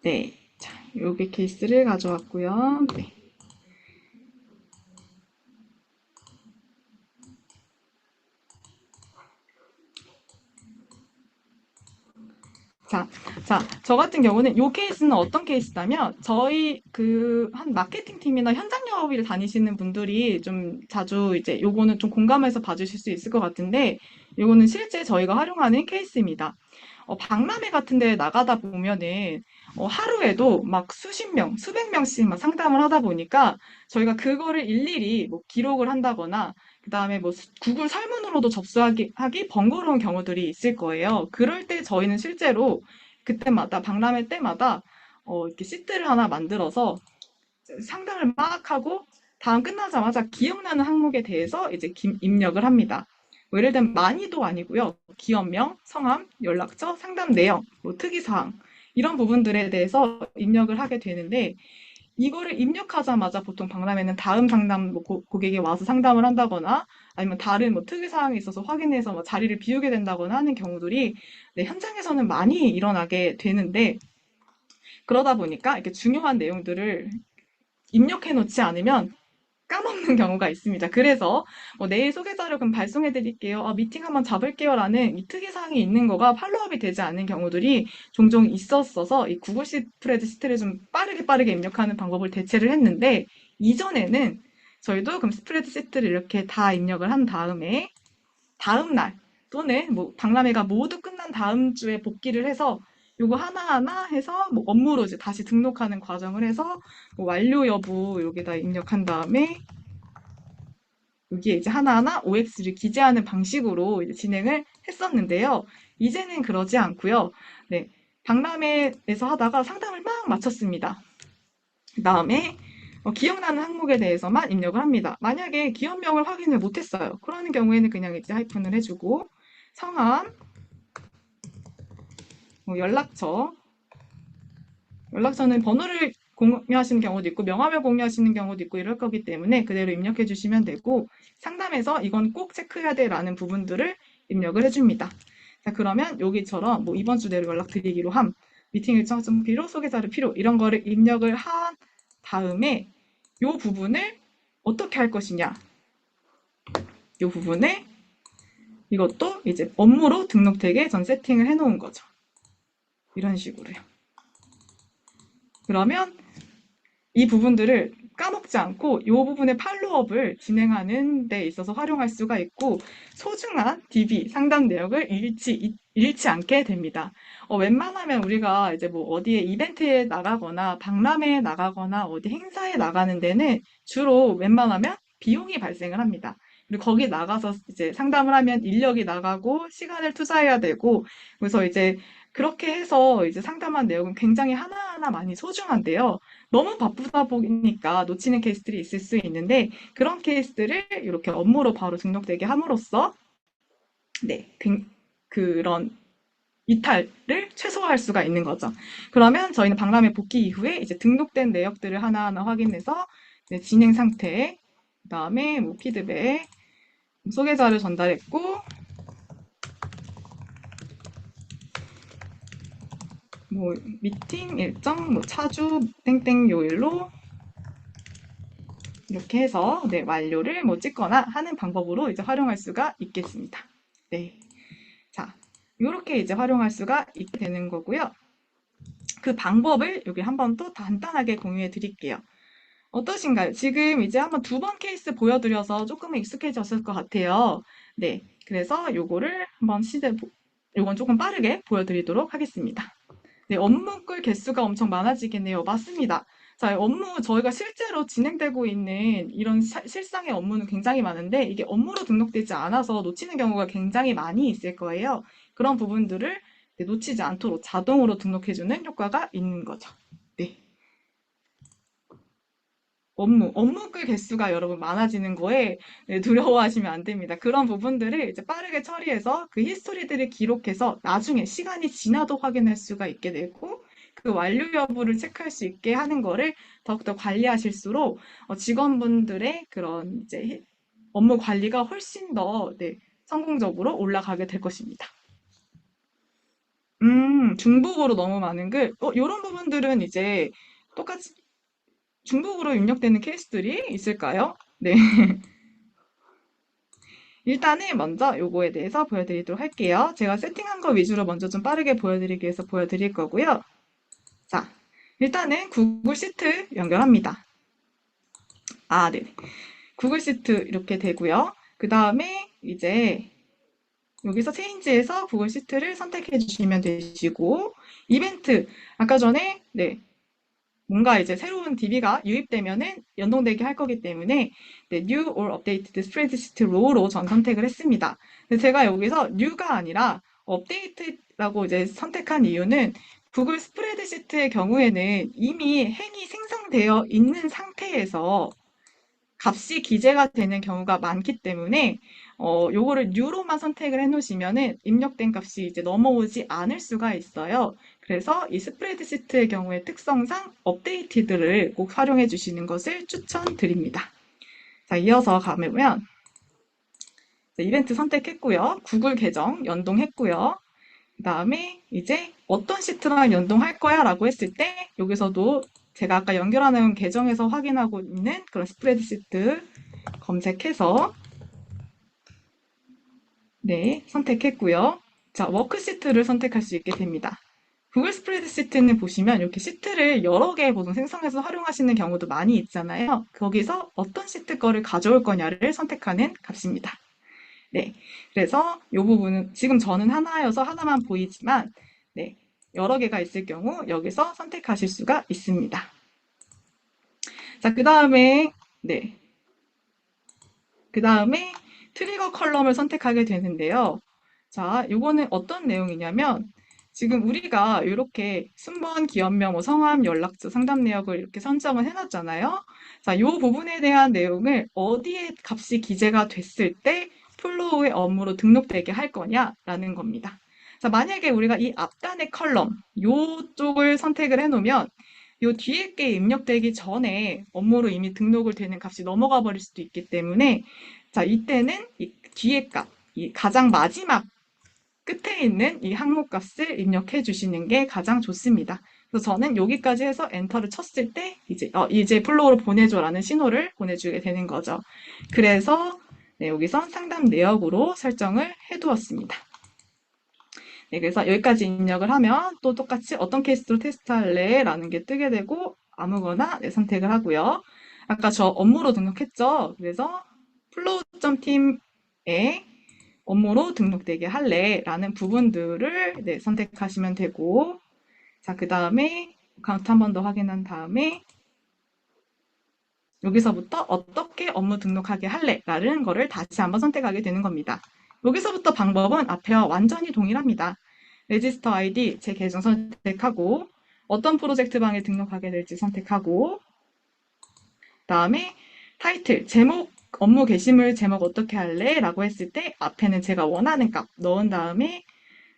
네. 자, 요게 케이스를 가져왔고요. 네. 자, 자, 저 같은 경우는 이 케이스는 어떤 케이스냐면 저희 한 마케팅 팀이나 현장 영업일 다니시는 분들이 좀 자주 이제 요거는 좀 공감해서 봐주실 수 있을 것 같은데 요거는 실제 저희가 활용하는 케이스입니다. 박람회 같은 데 나가다 보면은 하루에도 막 수십 명, 수백 명씩 막 상담을 하다 보니까 저희가 그거를 일일이 뭐 기록을 한다거나 그다음에 뭐 구글 설문으로도 접수하기 번거로운 경우들이 있을 거예요. 그럴 때 저희는 실제로 그때마다 박람회 때마다 이렇게 시트를 하나 만들어서 상담을 막 하고 다음 끝나자마자 기억나는 항목에 대해서 이제 입력을 합니다. 뭐 예를 들면 많이도 아니고요. 기업명, 성함, 연락처, 상담 내용, 뭐 특이사항 이런 부분들에 대해서 입력을 하게 되는데 이거를 입력하자마자 보통 박람회는 다음 상담 뭐 고객이 와서 상담을 한다거나 아니면 다른 뭐 특이사항이 있어서 확인해서 뭐 자리를 비우게 된다거나 하는 경우들이 네, 현장에서는 많이 일어나게 되는데 그러다 보니까 이렇게 중요한 내용들을 입력해 놓지 않으면 까먹는 경우가 있습니다. 그래서 내일 소개자료 그럼 발송해 드릴게요. 미팅 한번 잡을게요라는 이 특이사항이 있는 거가 팔로업이 되지 않는 경우들이 종종 있었어서 이 구글 스프레드시트를 좀 빠르게 입력하는 방법을 대체를 했는데 이전에는 저희도 그럼 스프레드시트를 이렇게 다 입력을 한 다음에 다음 날 또는 뭐 박람회가 모두 끝난 다음 주에 복귀를 해서 요거 하나하나 해서 뭐 업무로 이제 다시 등록하는 과정을 해서 뭐 완료 여부 여기다 입력한 다음에 여기에 이제 하나하나 OX를 기재하는 방식으로 이제 진행을 했었는데요. 이제는 그러지 않고요. 네, 박람회에서 하다가 상담을 막 마쳤습니다. 그 다음에 기억나는 항목에 대해서만 입력을 합니다. 만약에 기업명을 확인을 못했어요. 그러는 경우에는 그냥 이제 하이픈을 해주고 성함, 연락처, 연락처는 번호를 공유하시는 경우도 있고 명함을 공유하시는 경우도 있고 이럴 거기 때문에 그대로 입력해 주시면 되고 상담에서 이건 꼭 체크해야 돼라는 부분들을 입력을 해줍니다. 자 그러면 여기처럼 뭐 이번 주 내로 연락드리기로 함, 미팅 일정 좀 필요, 소개자료 필요 이런 거를 입력을 한 다음에 이 부분을 어떻게 할 것이냐 이 부분을 이것도 이제 업무로 등록되게 전 세팅을 해놓은 거죠. 이런 식으로요. 그러면 이 부분들을 까먹지 않고 이 부분의 팔로업을 진행하는 데 있어서 활용할 수가 있고 소중한 DB 상담 내역을 잃지 않게 됩니다. 웬만하면 우리가 이제 뭐 어디에 이벤트에 나가거나 박람회에 나가거나 어디 행사에 나가는 데는 주로 웬만하면 비용이 발생을 합니다. 그리고 거기 나가서 이제 상담을 하면 인력이 나가고 시간을 투자해야 되고 그래서 이제 그렇게 해서 이제 상담한 내용은 굉장히 하나하나 많이 소중한데요. 너무 바쁘다 보니까 놓치는 케이스들이 있을 수 있는데 그런 케이스들을 이렇게 업무로 바로 등록되게 함으로써 네, 그런 이탈을 최소화할 수가 있는 거죠. 그러면 저희는 박람회 복귀 이후에 이제 등록된 내역들을 하나하나 확인해서 진행 상태, 그다음에 뭐 피드백, 소개자를 전달했고 뭐 미팅 일정 뭐 차주 땡땡 요일로 이렇게 해서 네, 완료를 뭐 찍거나 하는 방법으로 이제 활용할 수가 있겠습니다. 네. 자, 이렇게 이제 활용할 수가 있게 되는 거고요. 그 방법을 여기 한번 또 간단하게 공유해 드릴게요. 어떠신가요? 지금 이제 한번 두 번 케이스 보여드려서 조금은 익숙해졌을 것 같아요. 네. 그래서 요거를 한번 요건 조금 빠르게 보여드리도록 하겠습니다. 네, 업무글 개수가 엄청 많아지겠네요. 맞습니다. 자, 저희가 실제로 진행되고 있는 이런 실상의 업무는 굉장히 많은데, 이게 업무로 등록되지 않아서 놓치는 경우가 굉장히 많이 있을 거예요. 그런 부분들을 놓치지 않도록 자동으로 등록해주는 효과가 있는 거죠. 네. 업무글 개수가 여러분 많아지는 거에 두려워하시면 안 됩니다. 그런 부분들을 이제 빠르게 처리해서 그 히스토리들을 기록해서 나중에 시간이 지나도 확인할 수가 있게 되고 그 완료 여부를 체크할 수 있게 하는 거를 더욱더 관리하실수록 직원분들의 그런 이제 업무 관리가 훨씬 더 네, 성공적으로 올라가게 될 것입니다. 중복으로 너무 많은 글, 이런 부분들은 이제 똑같이 중복으로 입력되는 케이스들이 있을까요? 네. 일단은 먼저 요거에 대해서 보여드리도록 할게요. 제가 세팅한 거 위주로 먼저 좀 빠르게 보여드리기 위해서 보여드릴 거고요. 자, 일단은 구글 시트 연결합니다. 네. 구글 시트 이렇게 되고요. 그 다음에 이제 여기서 체인지에서 구글 시트를 선택해 주시면 되시고, 이벤트, 아까 전에, 네, 뭔가 이제 새로운 DB가 유입되면은 연동되게 할 거기 때문에 네, New or Updated Spreadsheet Row로 전 선택을 했습니다. 근데 제가 여기서 New가 아니라 Update라고 이제 선택한 이유는 구글 스프레드시트의 경우에는 이미 행이 생성되어 있는 상태에서 값이 기재가 되는 경우가 많기 때문에 요거를 new로만 선택을 해 놓으시면은 입력된 값이 이제 넘어오지 않을 수가 있어요. 그래서 이 스프레드시트의 경우의 특성상 업데이티드를 꼭 활용해 주시는 것을 추천드립니다. 자, 이어서 가면 이벤트 선택했고요. 구글 계정 연동했고요. 그 다음에 이제 어떤 시트랑 연동할 거야 라고 했을 때 여기서도 제가 아까 연결하는 계정에서 확인하고 있는 그런 스프레드시트 검색해서 네, 선택했고요. 자, 워크시트를 선택할 수 있게 됩니다. 구글 스프레드시트는 보시면 이렇게 시트를 여러 개 보통 생성해서 활용하시는 경우도 많이 있잖아요. 거기서 어떤 시트 거를 가져올 거냐를 선택하는 값입니다. 네, 그래서 이 부분은 지금 저는 하나여서 하나만 보이지만 네, 여러 개가 있을 경우 여기서 선택하실 수가 있습니다. 자, 그 다음에 네, 그 다음에 트리거 컬럼을 선택하게 되는데요. 자, 요거는 어떤 내용이냐면 지금 우리가 이렇게 순번, 기업명, 뭐 성함, 연락처, 상담 내역을 이렇게 선정을 해놨잖아요. 자, 요 부분에 대한 내용을 어디에 값이 기재가 됐을 때 플로우의 업무로 등록되게 할 거냐라는 겁니다. 자, 만약에 우리가 이 앞단의 컬럼, 요쪽을 선택을 해놓으면 요 뒤에 게 입력되기 전에 업무로 이미 등록을 되는 값이 넘어가 버릴 수도 있기 때문에 자, 이때는 이 뒤에 값, 이 가장 마지막 끝에 있는 이 항목 값을 입력해 주시는 게 가장 좋습니다. 그래서 저는 여기까지 해서 엔터를 쳤을 때 이제 플로우로 보내줘라는 신호를 보내주게 되는 거죠. 그래서 네, 여기서 상담 내역으로 설정을 해두었습니다. 네, 그래서 여기까지 입력을 하면 또 똑같이 어떤 케이스로 테스트할래? 라는 게 뜨게 되고 아무거나 네, 선택을 하고요. 아까 저 업무로 등록했죠? 그래서 플로우.팀에 업무로 등록되게 할래? 라는 부분들을 네, 선택하시면 되고 자, 그 다음에 카운트 한 번 더 확인한 다음에 여기서부터 어떻게 업무 등록하게 할래? 라는 거를 다시 한번 선택하게 되는 겁니다. 여기서부터 방법은 앞에와 완전히 동일합니다. 레지스터 아이디 제 계정 선택하고 어떤 프로젝트 방에 등록하게 될지 선택하고 다음에 타이틀 제목 업무 게시물 제목 어떻게 할래? 라고 했을 때 앞에는 제가 원하는 값 넣은 다음에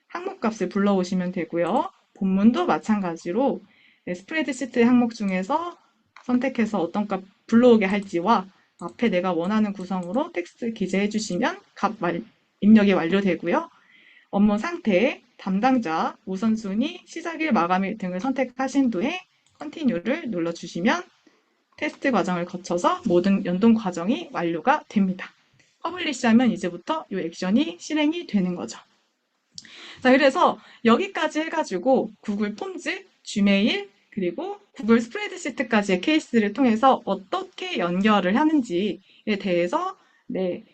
항목 값을 불러오시면 되고요. 본문도 마찬가지로 스프레드시트 항목 중에서 선택해서 어떤 값 불러오게 할지와 앞에 내가 원하는 구성으로 텍스트 기재해 주시면 입력이 완료되고요. 업무 상태, 담당자, 우선순위, 시작일, 마감일 등을 선택하신 후에 컨티뉴를 눌러주시면 테스트 과정을 거쳐서 모든 연동 과정이 완료가 됩니다. 퍼블리시하면 이제부터 이 액션이 실행이 되는 거죠. 자, 그래서 여기까지 해가지고 구글 폼즈, 지메일, 그리고 구글 스프레드시트까지의 케이스를 통해서 어떻게 연결을 하는지에 대해서 네,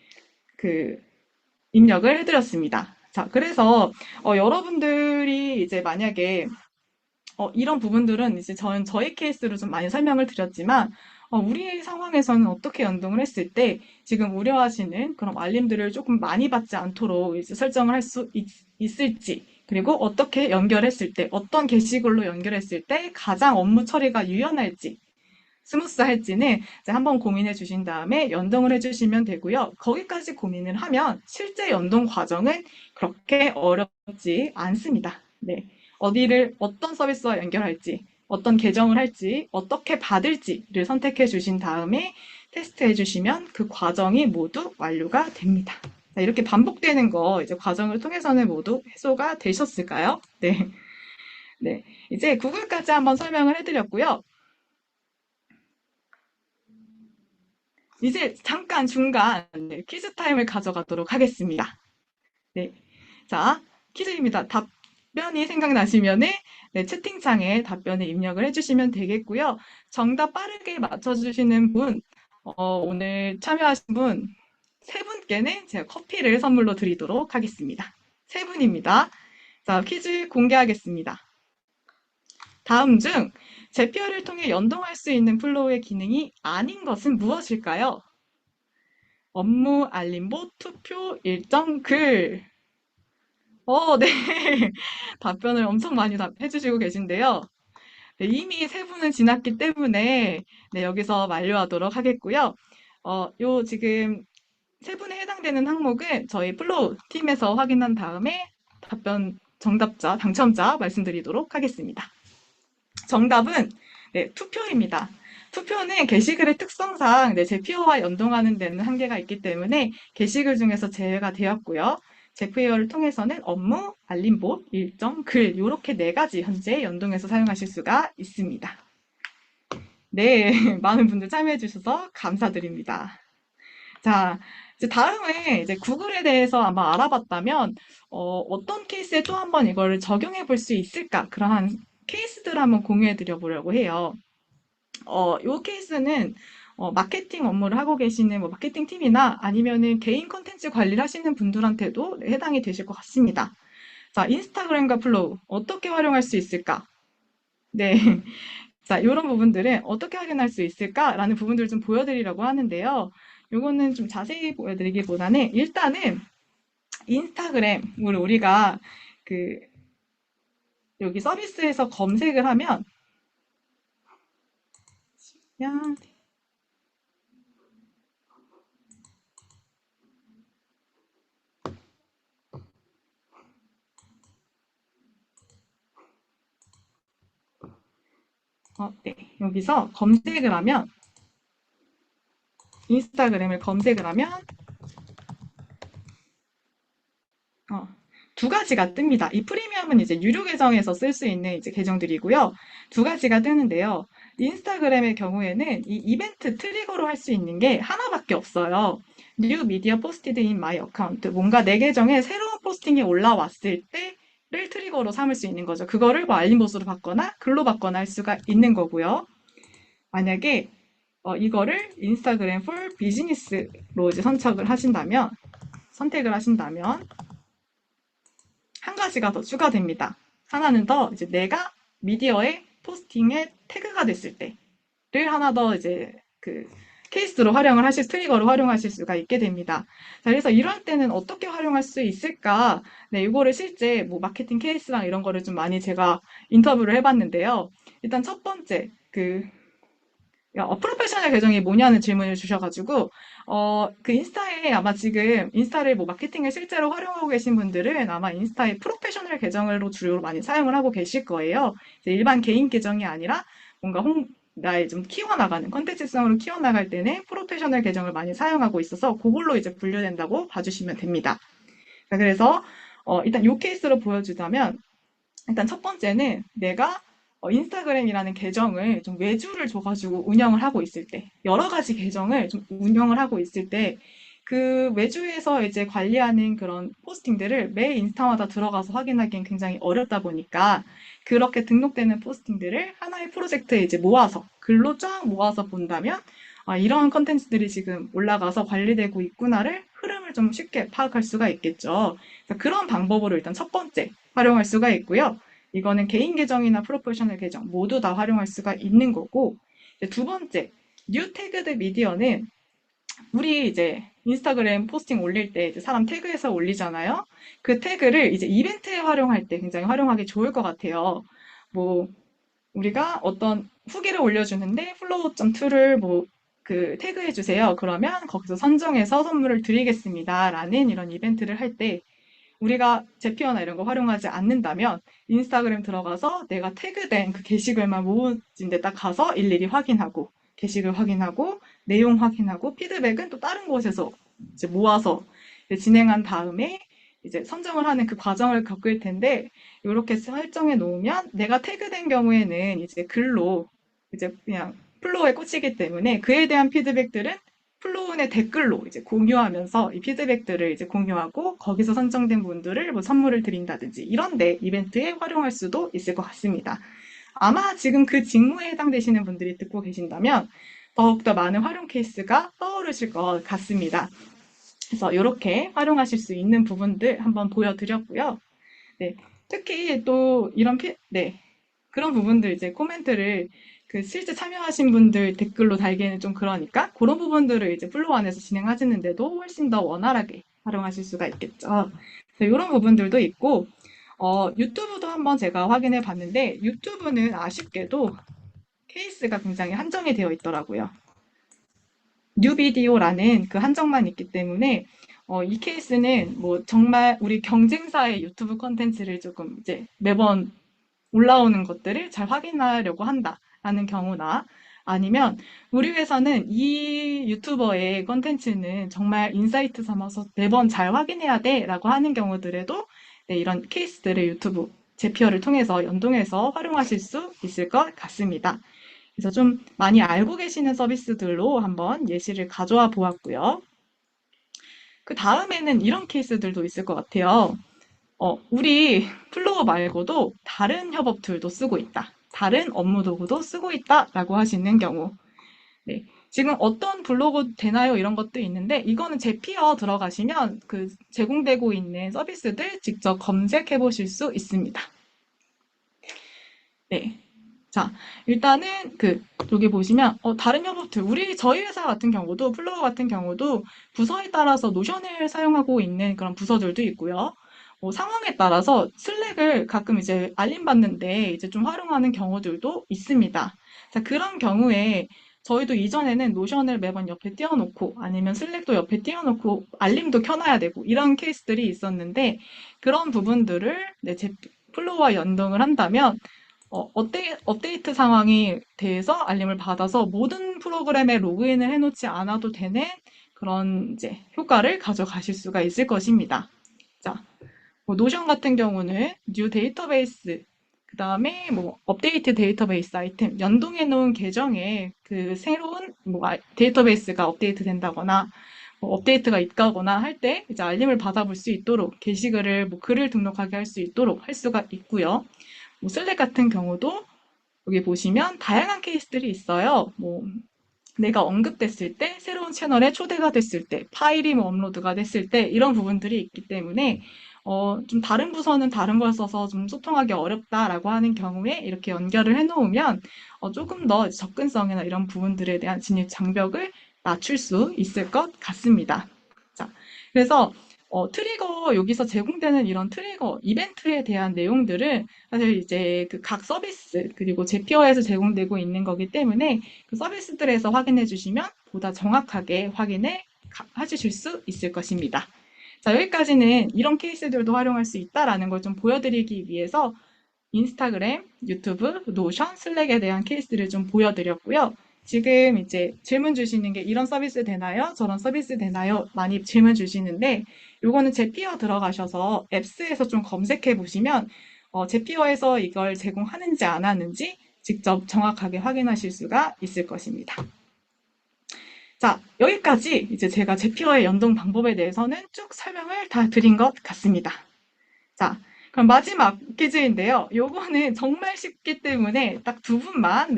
입력을 해드렸습니다. 자, 그래서 여러분들이 이제 만약에 이런 부분들은 이제 저희 케이스로 좀 많이 설명을 드렸지만 우리 상황에서는 어떻게 연동을 했을 때 지금 우려하시는 그런 알림들을 조금 많이 받지 않도록 이제 설정을 할 수 있을지 그리고 어떻게 연결했을 때 어떤 게시글로 연결했을 때 가장 업무 처리가 유연할지 스무스할지는 이제 한번 고민해 주신 다음에 연동을 해주시면 되고요. 거기까지 고민을 하면 실제 연동 과정은 그렇게 어렵지 않습니다. 네. 어떤 서비스와 연결할지, 어떤 계정을 할지, 어떻게 받을지를 선택해 주신 다음에 테스트해 주시면 그 과정이 모두 완료가 됩니다. 자, 이렇게 반복되는 거 이제 과정을 통해서는 모두 해소가 되셨을까요? 네. 네. 이제 구글까지 한번 설명을 해드렸고요. 이제 잠깐 중간 네, 퀴즈 타임을 가져가도록 하겠습니다. 네. 자, 퀴즈입니다. 답변이 생각나시면은 네, 채팅창에 답변을 입력을 해주시면 되겠고요. 정답 빠르게 맞춰주시는 분, 오늘 참여하신 분 세 분께는 제가 커피를 선물로 드리도록 하겠습니다. 세 분입니다. 자, 퀴즈 공개하겠습니다. 다음 중 제피어를 통해 연동할 수 있는 플로우의 기능이 아닌 것은 무엇일까요? 업무, 알림봇, 투표, 일정, 글. 네. 답변을 엄청 많이 해주시고 계신데요. 네, 이미 세 분은 지났기 때문에 네, 여기서 만료하도록 하겠고요. 요 지금 세 분에 해당되는 항목은 저희 플로우 팀에서 확인한 다음에 답변 정답자, 당첨자 말씀드리도록 하겠습니다. 정답은 네, 투표입니다. 투표는 게시글의 특성상 네, 제피어와 연동하는 데는 한계가 있기 때문에 게시글 중에서 제외가 되었고요. 제피어를 통해서는 업무, 알림봇, 일정, 글 이렇게 네 가지 현재 연동해서 사용하실 수가 있습니다. 네, 많은 분들 참여해 주셔서 감사드립니다. 자, 이제 다음에 이제 구글에 대해서 아마 알아봤다면 어떤 케이스에 또 한번 이걸 적용해 볼 수 있을까? 그러한 케이스들을 한번 공유해 드려 보려고 해요. 요 케이스는 마케팅 업무를 하고 계시는 뭐 마케팅 팀이나 아니면은 개인 콘텐츠 관리를 하시는 분들한테도 네, 해당이 되실 것 같습니다. 자, 인스타그램과 플로우 어떻게 활용할 수 있을까? 네. 자, 이런 부분들은 어떻게 확인할 수 있을까라는 부분들을 좀 보여드리려고 하는데요. 요거는 좀 자세히 보여드리기보다는 일단은 인스타그램을 우리가 그 여기 서비스에서 검색을 하면 그냥 네. 여기서 검색을 하면 인스타그램을 검색을 하면 두 가지가 뜹니다. 이 프리미엄은 이제 유료 계정에서 쓸 수 있는 이제 계정들이고요. 두 가지가 뜨는데요. 인스타그램의 경우에는 이 이벤트 트리거로 할 수 있는 게 하나밖에 없어요. New media posted in my account. 뭔가 내 계정에 새로운 포스팅이 올라왔을 때를 트리거로 삼을 수 있는 거죠. 그거를 뭐 알림보스로 받거나 글로 받거나 할 수가 있는 거고요. 만약에 이거를 인스타그램 for 비즈니스로 이제 선택을 하신다면 한 가지가 더 추가됩니다. 하나는 더 이제 내가 미디어에 포스팅에 태그가 됐을 때를 하나 더 이제 그 케이스로 트리거로 활용하실 수가 있게 됩니다. 자, 그래서 이럴 때는 어떻게 활용할 수 있을까? 네, 이거를 실제 뭐 마케팅 케이스랑 이런 거를 좀 많이 제가 인터뷰를 해봤는데요. 일단 첫 번째, 프로페셔널 계정이 뭐냐는 질문을 주셔가지고, 그 인스타에 아마 지금 인스타를 뭐 마케팅에 실제로 활용하고 계신 분들은 아마 인스타의 프로페셔널 계정으로 주로 많이 사용을 하고 계실 거예요. 일반 개인 계정이 아니라 뭔가 나의 좀 키워나가는, 컨텐츠성으로 키워나갈 때는 프로페셔널 계정을 많이 사용하고 있어서 그걸로 이제 분류된다고 봐주시면 됩니다. 자, 그래서, 일단 이 케이스로 보여주자면, 일단 첫 번째는 내가 인스타그램이라는 계정을 좀 외주를 줘가지고 운영을 하고 있을 때, 여러 가지 계정을 좀 운영을 하고 있을 때, 그 외주에서 이제 관리하는 그런 포스팅들을 매 인스타마다 들어가서 확인하기엔 굉장히 어렵다 보니까 그렇게 등록되는 포스팅들을 하나의 프로젝트에 이제 모아서 글로 쫙 모아서 본다면 이런 컨텐츠들이 지금 올라가서 관리되고 있구나를 흐름을 좀 쉽게 파악할 수가 있겠죠. 그런 방법으로 일단 첫 번째 활용할 수가 있고요. 이거는 개인 계정이나 프로페셔널 계정 모두 다 활용할 수가 있는 거고, 두 번째, 뉴 태그드 미디어는 우리 이제 인스타그램 포스팅 올릴 때 이제 사람 태그해서 올리잖아요. 그 태그를 이제 이벤트에 활용할 때 굉장히 활용하기 좋을 것 같아요. 뭐 우리가 어떤 후기를 올려주는데 플로우.2를 뭐 그 태그해 주세요. 그러면 거기서 선정해서 선물을 드리겠습니다. 라는 이런 이벤트를 할 때 우리가 제피어나 이런 거 활용하지 않는다면 인스타그램 들어가서 내가 태그된 그 게시글만 모은 데 딱 가서 일일이 확인하고 게시글 확인하고 내용 확인하고 피드백은 또 다른 곳에서 이제 모아서 이제 진행한 다음에 이제 선정을 하는 그 과정을 겪을 텐데 이렇게 설정해 놓으면 내가 태그된 경우에는 이제 글로 이제 그냥 플로우에 꽂히기 때문에 그에 대한 피드백들은 플로우의 댓글로 이제 공유하면서 이 피드백들을 이제 공유하고 거기서 선정된 분들을 뭐 선물을 드린다든지 이런데 이벤트에 활용할 수도 있을 것 같습니다. 아마 지금 그 직무에 해당되시는 분들이 듣고 계신다면 더욱더 많은 활용 케이스가 떠오르실 것 같습니다. 그래서 이렇게 활용하실 수 있는 부분들 한번 보여드렸고요. 네, 특히 또 이런 네, 그런 부분들 이제 코멘트를 그 실제 참여하신 분들 댓글로 달기에는 좀 그러니까 그런 부분들을 이제 플로우 안에서 진행하시는데도 훨씬 더 원활하게 활용하실 수가 있겠죠. 이런 부분들도 있고 유튜브도 한번 제가 확인해 봤는데 유튜브는 아쉽게도 케이스가 굉장히 한정이 되어 있더라고요. 뉴 비디오라는 그 한정만 있기 때문에 이 케이스는 뭐 정말 우리 경쟁사의 유튜브 컨텐츠를 조금 이제 매번 올라오는 것들을 잘 확인하려고 한다라는 경우나 아니면 우리 회사는 이 유튜버의 컨텐츠는 정말 인사이트 삼아서 매번 잘 확인해야 돼라고 하는 경우들에도 네, 이런 케이스들을 유튜브 제피어를 통해서 연동해서 활용하실 수 있을 것 같습니다. 그래서 좀 많이 알고 계시는 서비스들로 한번 예시를 가져와 보았고요. 그 다음에는 이런 케이스들도 있을 것 같아요. 우리 플로어 말고도 다른 협업 툴도 쓰고 있다. 다른 업무 도구도 쓰고 있다라고 하시는 경우. 네. 지금 어떤 블로그 되나요? 이런 것도 있는데 이거는 제피어 들어가시면 그 제공되고 있는 서비스들 직접 검색해 보실 수 있습니다. 네. 자, 일단은 여기 보시면 다른 협업 툴, 저희 회사 같은 경우도 플로어 같은 경우도 부서에 따라서 노션을 사용하고 있는 그런 부서들도 있고요. 상황에 따라서 슬랙을 가끔 이제 알림 받는데 이제 좀 활용하는 경우들도 있습니다. 자, 그런 경우에 저희도 이전에는 노션을 매번 옆에 띄워놓고 아니면 슬랙도 옆에 띄워놓고 알림도 켜놔야 되고 이런 케이스들이 있었는데 그런 부분들을 제 플로어와 연동을 한다면 업데이트 상황에 대해서 알림을 받아서 모든 프로그램에 로그인을 해놓지 않아도 되는 그런 이제 효과를 가져가실 수가 있을 것입니다. 자, 뭐 노션 같은 경우는 뉴 데이터베이스, 그 다음에 뭐 업데이트 데이터베이스 아이템, 연동해 놓은 계정에 그 새로운 뭐 데이터베이스가 업데이트 된다거나 뭐 업데이트가 있거나 할 때 이제 알림을 받아볼 수 있도록 게시글을 뭐 글을 등록하게 할 수 있도록 할 수가 있고요. 뭐 슬랙 같은 경우도 여기 보시면 다양한 케이스들이 있어요. 뭐 내가 언급됐을 때, 새로운 채널에 초대가 됐을 때, 파일이 뭐 업로드가 됐을 때 이런 부분들이 있기 때문에 좀 다른 부서는 다른 걸 써서 좀 소통하기 어렵다라고 하는 경우에 이렇게 연결을 해놓으면 조금 더 접근성이나 이런 부분들에 대한 진입 장벽을 낮출 수 있을 것 같습니다. 자, 그래서 트리거, 여기서 제공되는 이런 트리거, 이벤트에 대한 내용들은 사실 이제 그 각 서비스, 그리고 제피어에서 제공되고 있는 거기 때문에 그 서비스들에서 확인해 주시면 보다 정확하게 확인을 해주실 수 있을 것입니다. 자, 여기까지는 이런 케이스들도 활용할 수 있다라는 걸 좀 보여드리기 위해서 인스타그램, 유튜브, 노션, 슬랙에 대한 케이스를 좀 보여드렸고요. 지금 이제 질문 주시는 게 이런 서비스 되나요? 저런 서비스 되나요? 많이 질문 주시는데 요거는 제피어 들어가셔서 앱스에서 좀 검색해 보시면 제피어에서 이걸 제공하는지 안 하는지 직접 정확하게 확인하실 수가 있을 것입니다. 자, 여기까지 이제 제가 제피어의 연동 방법에 대해서는 쭉 설명을 다 드린 것 같습니다. 자, 그럼 마지막 퀴즈인데요. 요거는 정말 쉽기 때문에 딱 두 분만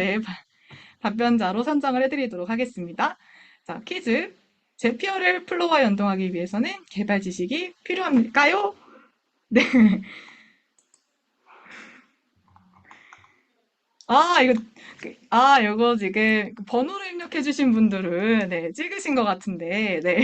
답변자로 선정을 해드리도록 하겠습니다. 자, 퀴즈. 제피어를 플로어와 연동하기 위해서는 개발 지식이 필요할까요? 네. 요거 지금 번호를 입력해주신 분들은, 네, 찍으신 것 같은데, 네.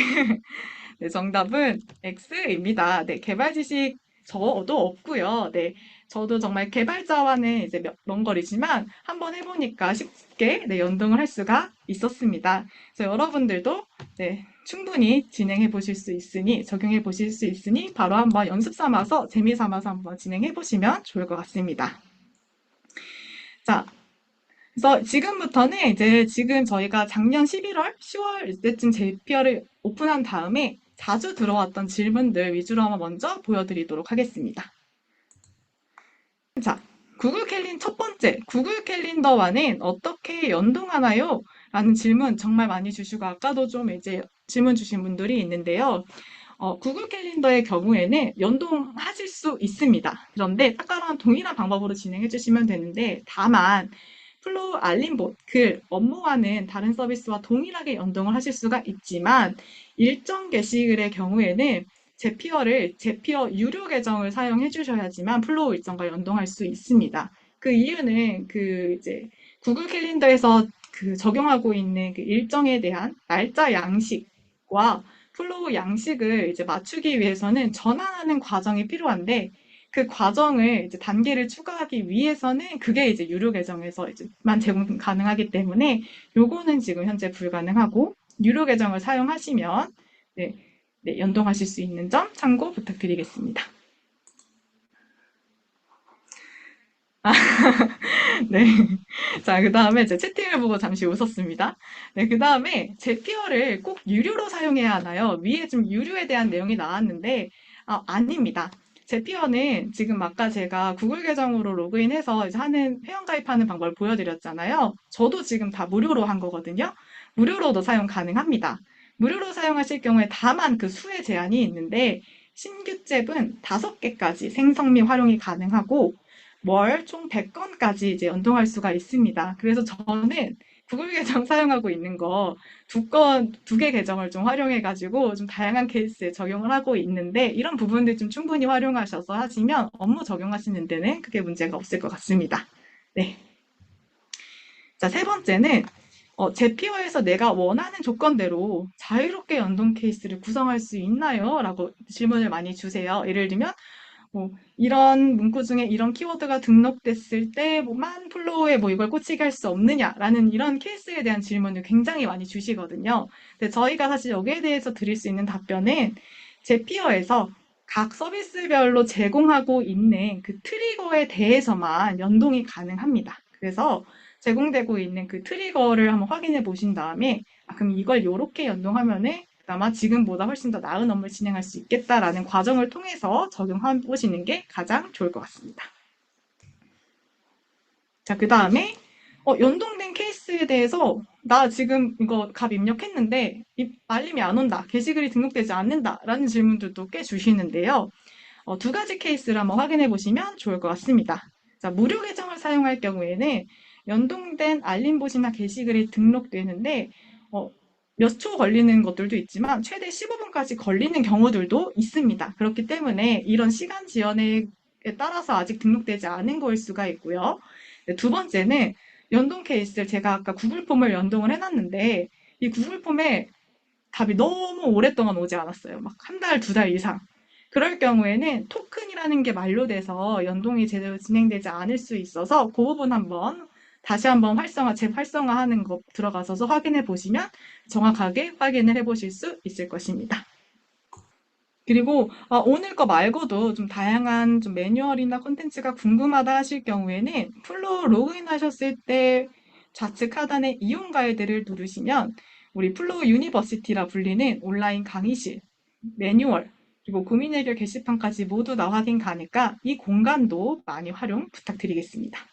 네, 정답은 X입니다. 네, 개발 지식 저도 없고요. 네, 저도 정말 개발자와는 이제 먼 거리지만 한번 해보니까 쉽게 네, 연동을 할 수가 있었습니다. 그래서 여러분들도 네, 충분히 진행해 보실 수 있으니 적용해 보실 수 있으니 바로 한번 연습 삼아서 재미 삼아서 한번 진행해 보시면 좋을 것 같습니다. 자, 그래서 지금부터는 이제 지금 저희가 작년 11월, 10월 이때쯤 제피어를 오픈한 다음에 자주 들어왔던 질문들 위주로 한번 먼저 보여드리도록 하겠습니다. 자, 구글 캘린 첫 번째, 구글 캘린더와는 어떻게 연동하나요? 라는 질문 정말 많이 주시고, 아까도 좀 이제 질문 주신 분들이 있는데요. 구글 캘린더의 경우에는 연동하실 수 있습니다. 그런데 아까랑 동일한 방법으로 진행해 주시면 되는데, 다만 플로우 알림봇, 글, 업무와는 다른 서비스와 동일하게 연동을 하실 수가 있지만, 일정 게시글의 경우에는 제피어 유료 계정을 사용해 주셔야지만 플로우 일정과 연동할 수 있습니다. 그 이유는 그 이제 구글 캘린더에서 그 적용하고 있는 그 일정에 대한 날짜 양식과 플로우 양식을 이제 맞추기 위해서는 전환하는 과정이 필요한데, 그 과정을 이제 단계를 추가하기 위해서는 그게 이제 유료 계정에서 이제만 제공 가능하기 때문에 요거는 지금 현재 불가능하고, 유료 계정을 사용하시면 네, 네, 연동하실 수 있는 점 참고 부탁드리겠습니다. 네. 자, 그 다음에 제 채팅을 보고 잠시 웃었습니다. 네, 그 다음에 제피어를 꼭 유료로 사용해야 하나요? 위에 좀 유료에 대한 내용이 나왔는데, 아닙니다. 제피어는 지금 아까 제가 구글 계정으로 로그인해서 이제 하는 회원가입하는 방법을 보여드렸잖아요. 저도 지금 다 무료로 한 거거든요. 무료로도 사용 가능합니다. 무료로 사용하실 경우에 다만 그 수에 제한이 있는데, 신규 잽은 5개까지 생성 및 활용이 가능하고, 월 총 100건까지 이제 연동할 수가 있습니다. 그래서 저는 구글 계정 사용하고 있는 거 두 개 계정을 좀 활용해가지고 좀 다양한 케이스에 적용을 하고 있는데, 이런 부분들 좀 충분히 활용하셔서 하시면 업무 적용하시는 데는 크게 문제가 없을 것 같습니다. 네. 자, 세 번째는 제피어에서 내가 원하는 조건대로 자유롭게 연동 케이스를 구성할 수 있나요? 라고 질문을 많이 주세요. 예를 들면 이런 문구 중에 이런 키워드가 등록됐을 때만 플로우에 이걸 꽂히게 할 수 없느냐라는 이런 케이스에 대한 질문을 굉장히 많이 주시거든요. 근데 저희가 사실 여기에 대해서 드릴 수 있는 답변은 제피어에서 각 서비스별로 제공하고 있는 그 트리거에 대해서만 연동이 가능합니다. 그래서 제공되고 있는 그 트리거를 한번 확인해 보신 다음에, 그럼 이걸 이렇게 연동하면은 아마 지금보다 훨씬 더 나은 업무를 진행할 수 있겠다라는 과정을 통해서 적용해 보시는 게 가장 좋을 것 같습니다. 자, 그 다음에 연동된 케이스에 대해서 나 지금 이거 값 입력했는데 알림이 안 온다, 게시글이 등록되지 않는다라는 질문들도 꽤 주시는데요. 두 가지 케이스를 한번 확인해 보시면 좋을 것 같습니다. 자, 무료 계정을 사용할 경우에는 연동된 알림봇이나 게시글이 등록되는데 몇 초 걸리는 것들도 있지만 최대 15분까지 걸리는 경우들도 있습니다. 그렇기 때문에 이런 시간 지연에 따라서 아직 등록되지 않은 거일 수가 있고요. 네, 두 번째는 연동 케이스를 제가 아까 구글 폼을 연동을 해놨는데, 이 구글 폼에 답이 너무 오랫동안 오지 않았어요. 막 한 달, 2달 이상. 그럴 경우에는 토큰이라는 게 만료돼서 연동이 제대로 진행되지 않을 수 있어서 그 부분 한번 다시 한번 재활성화하는 거 들어가셔서 확인해 보시면 정확하게 확인을 해 보실 수 있을 것입니다. 그리고 오늘 거 말고도 좀 다양한 좀 매뉴얼이나 콘텐츠가 궁금하다 하실 경우에는 플로 로그인 하셨을 때 좌측 하단에 이용 가이드를 누르시면 우리 플로우 유니버시티라 불리는 온라인 강의실, 매뉴얼, 그리고 고민 해결 게시판까지 모두 다 확인 가니까 이 공간도 많이 활용 부탁드리겠습니다.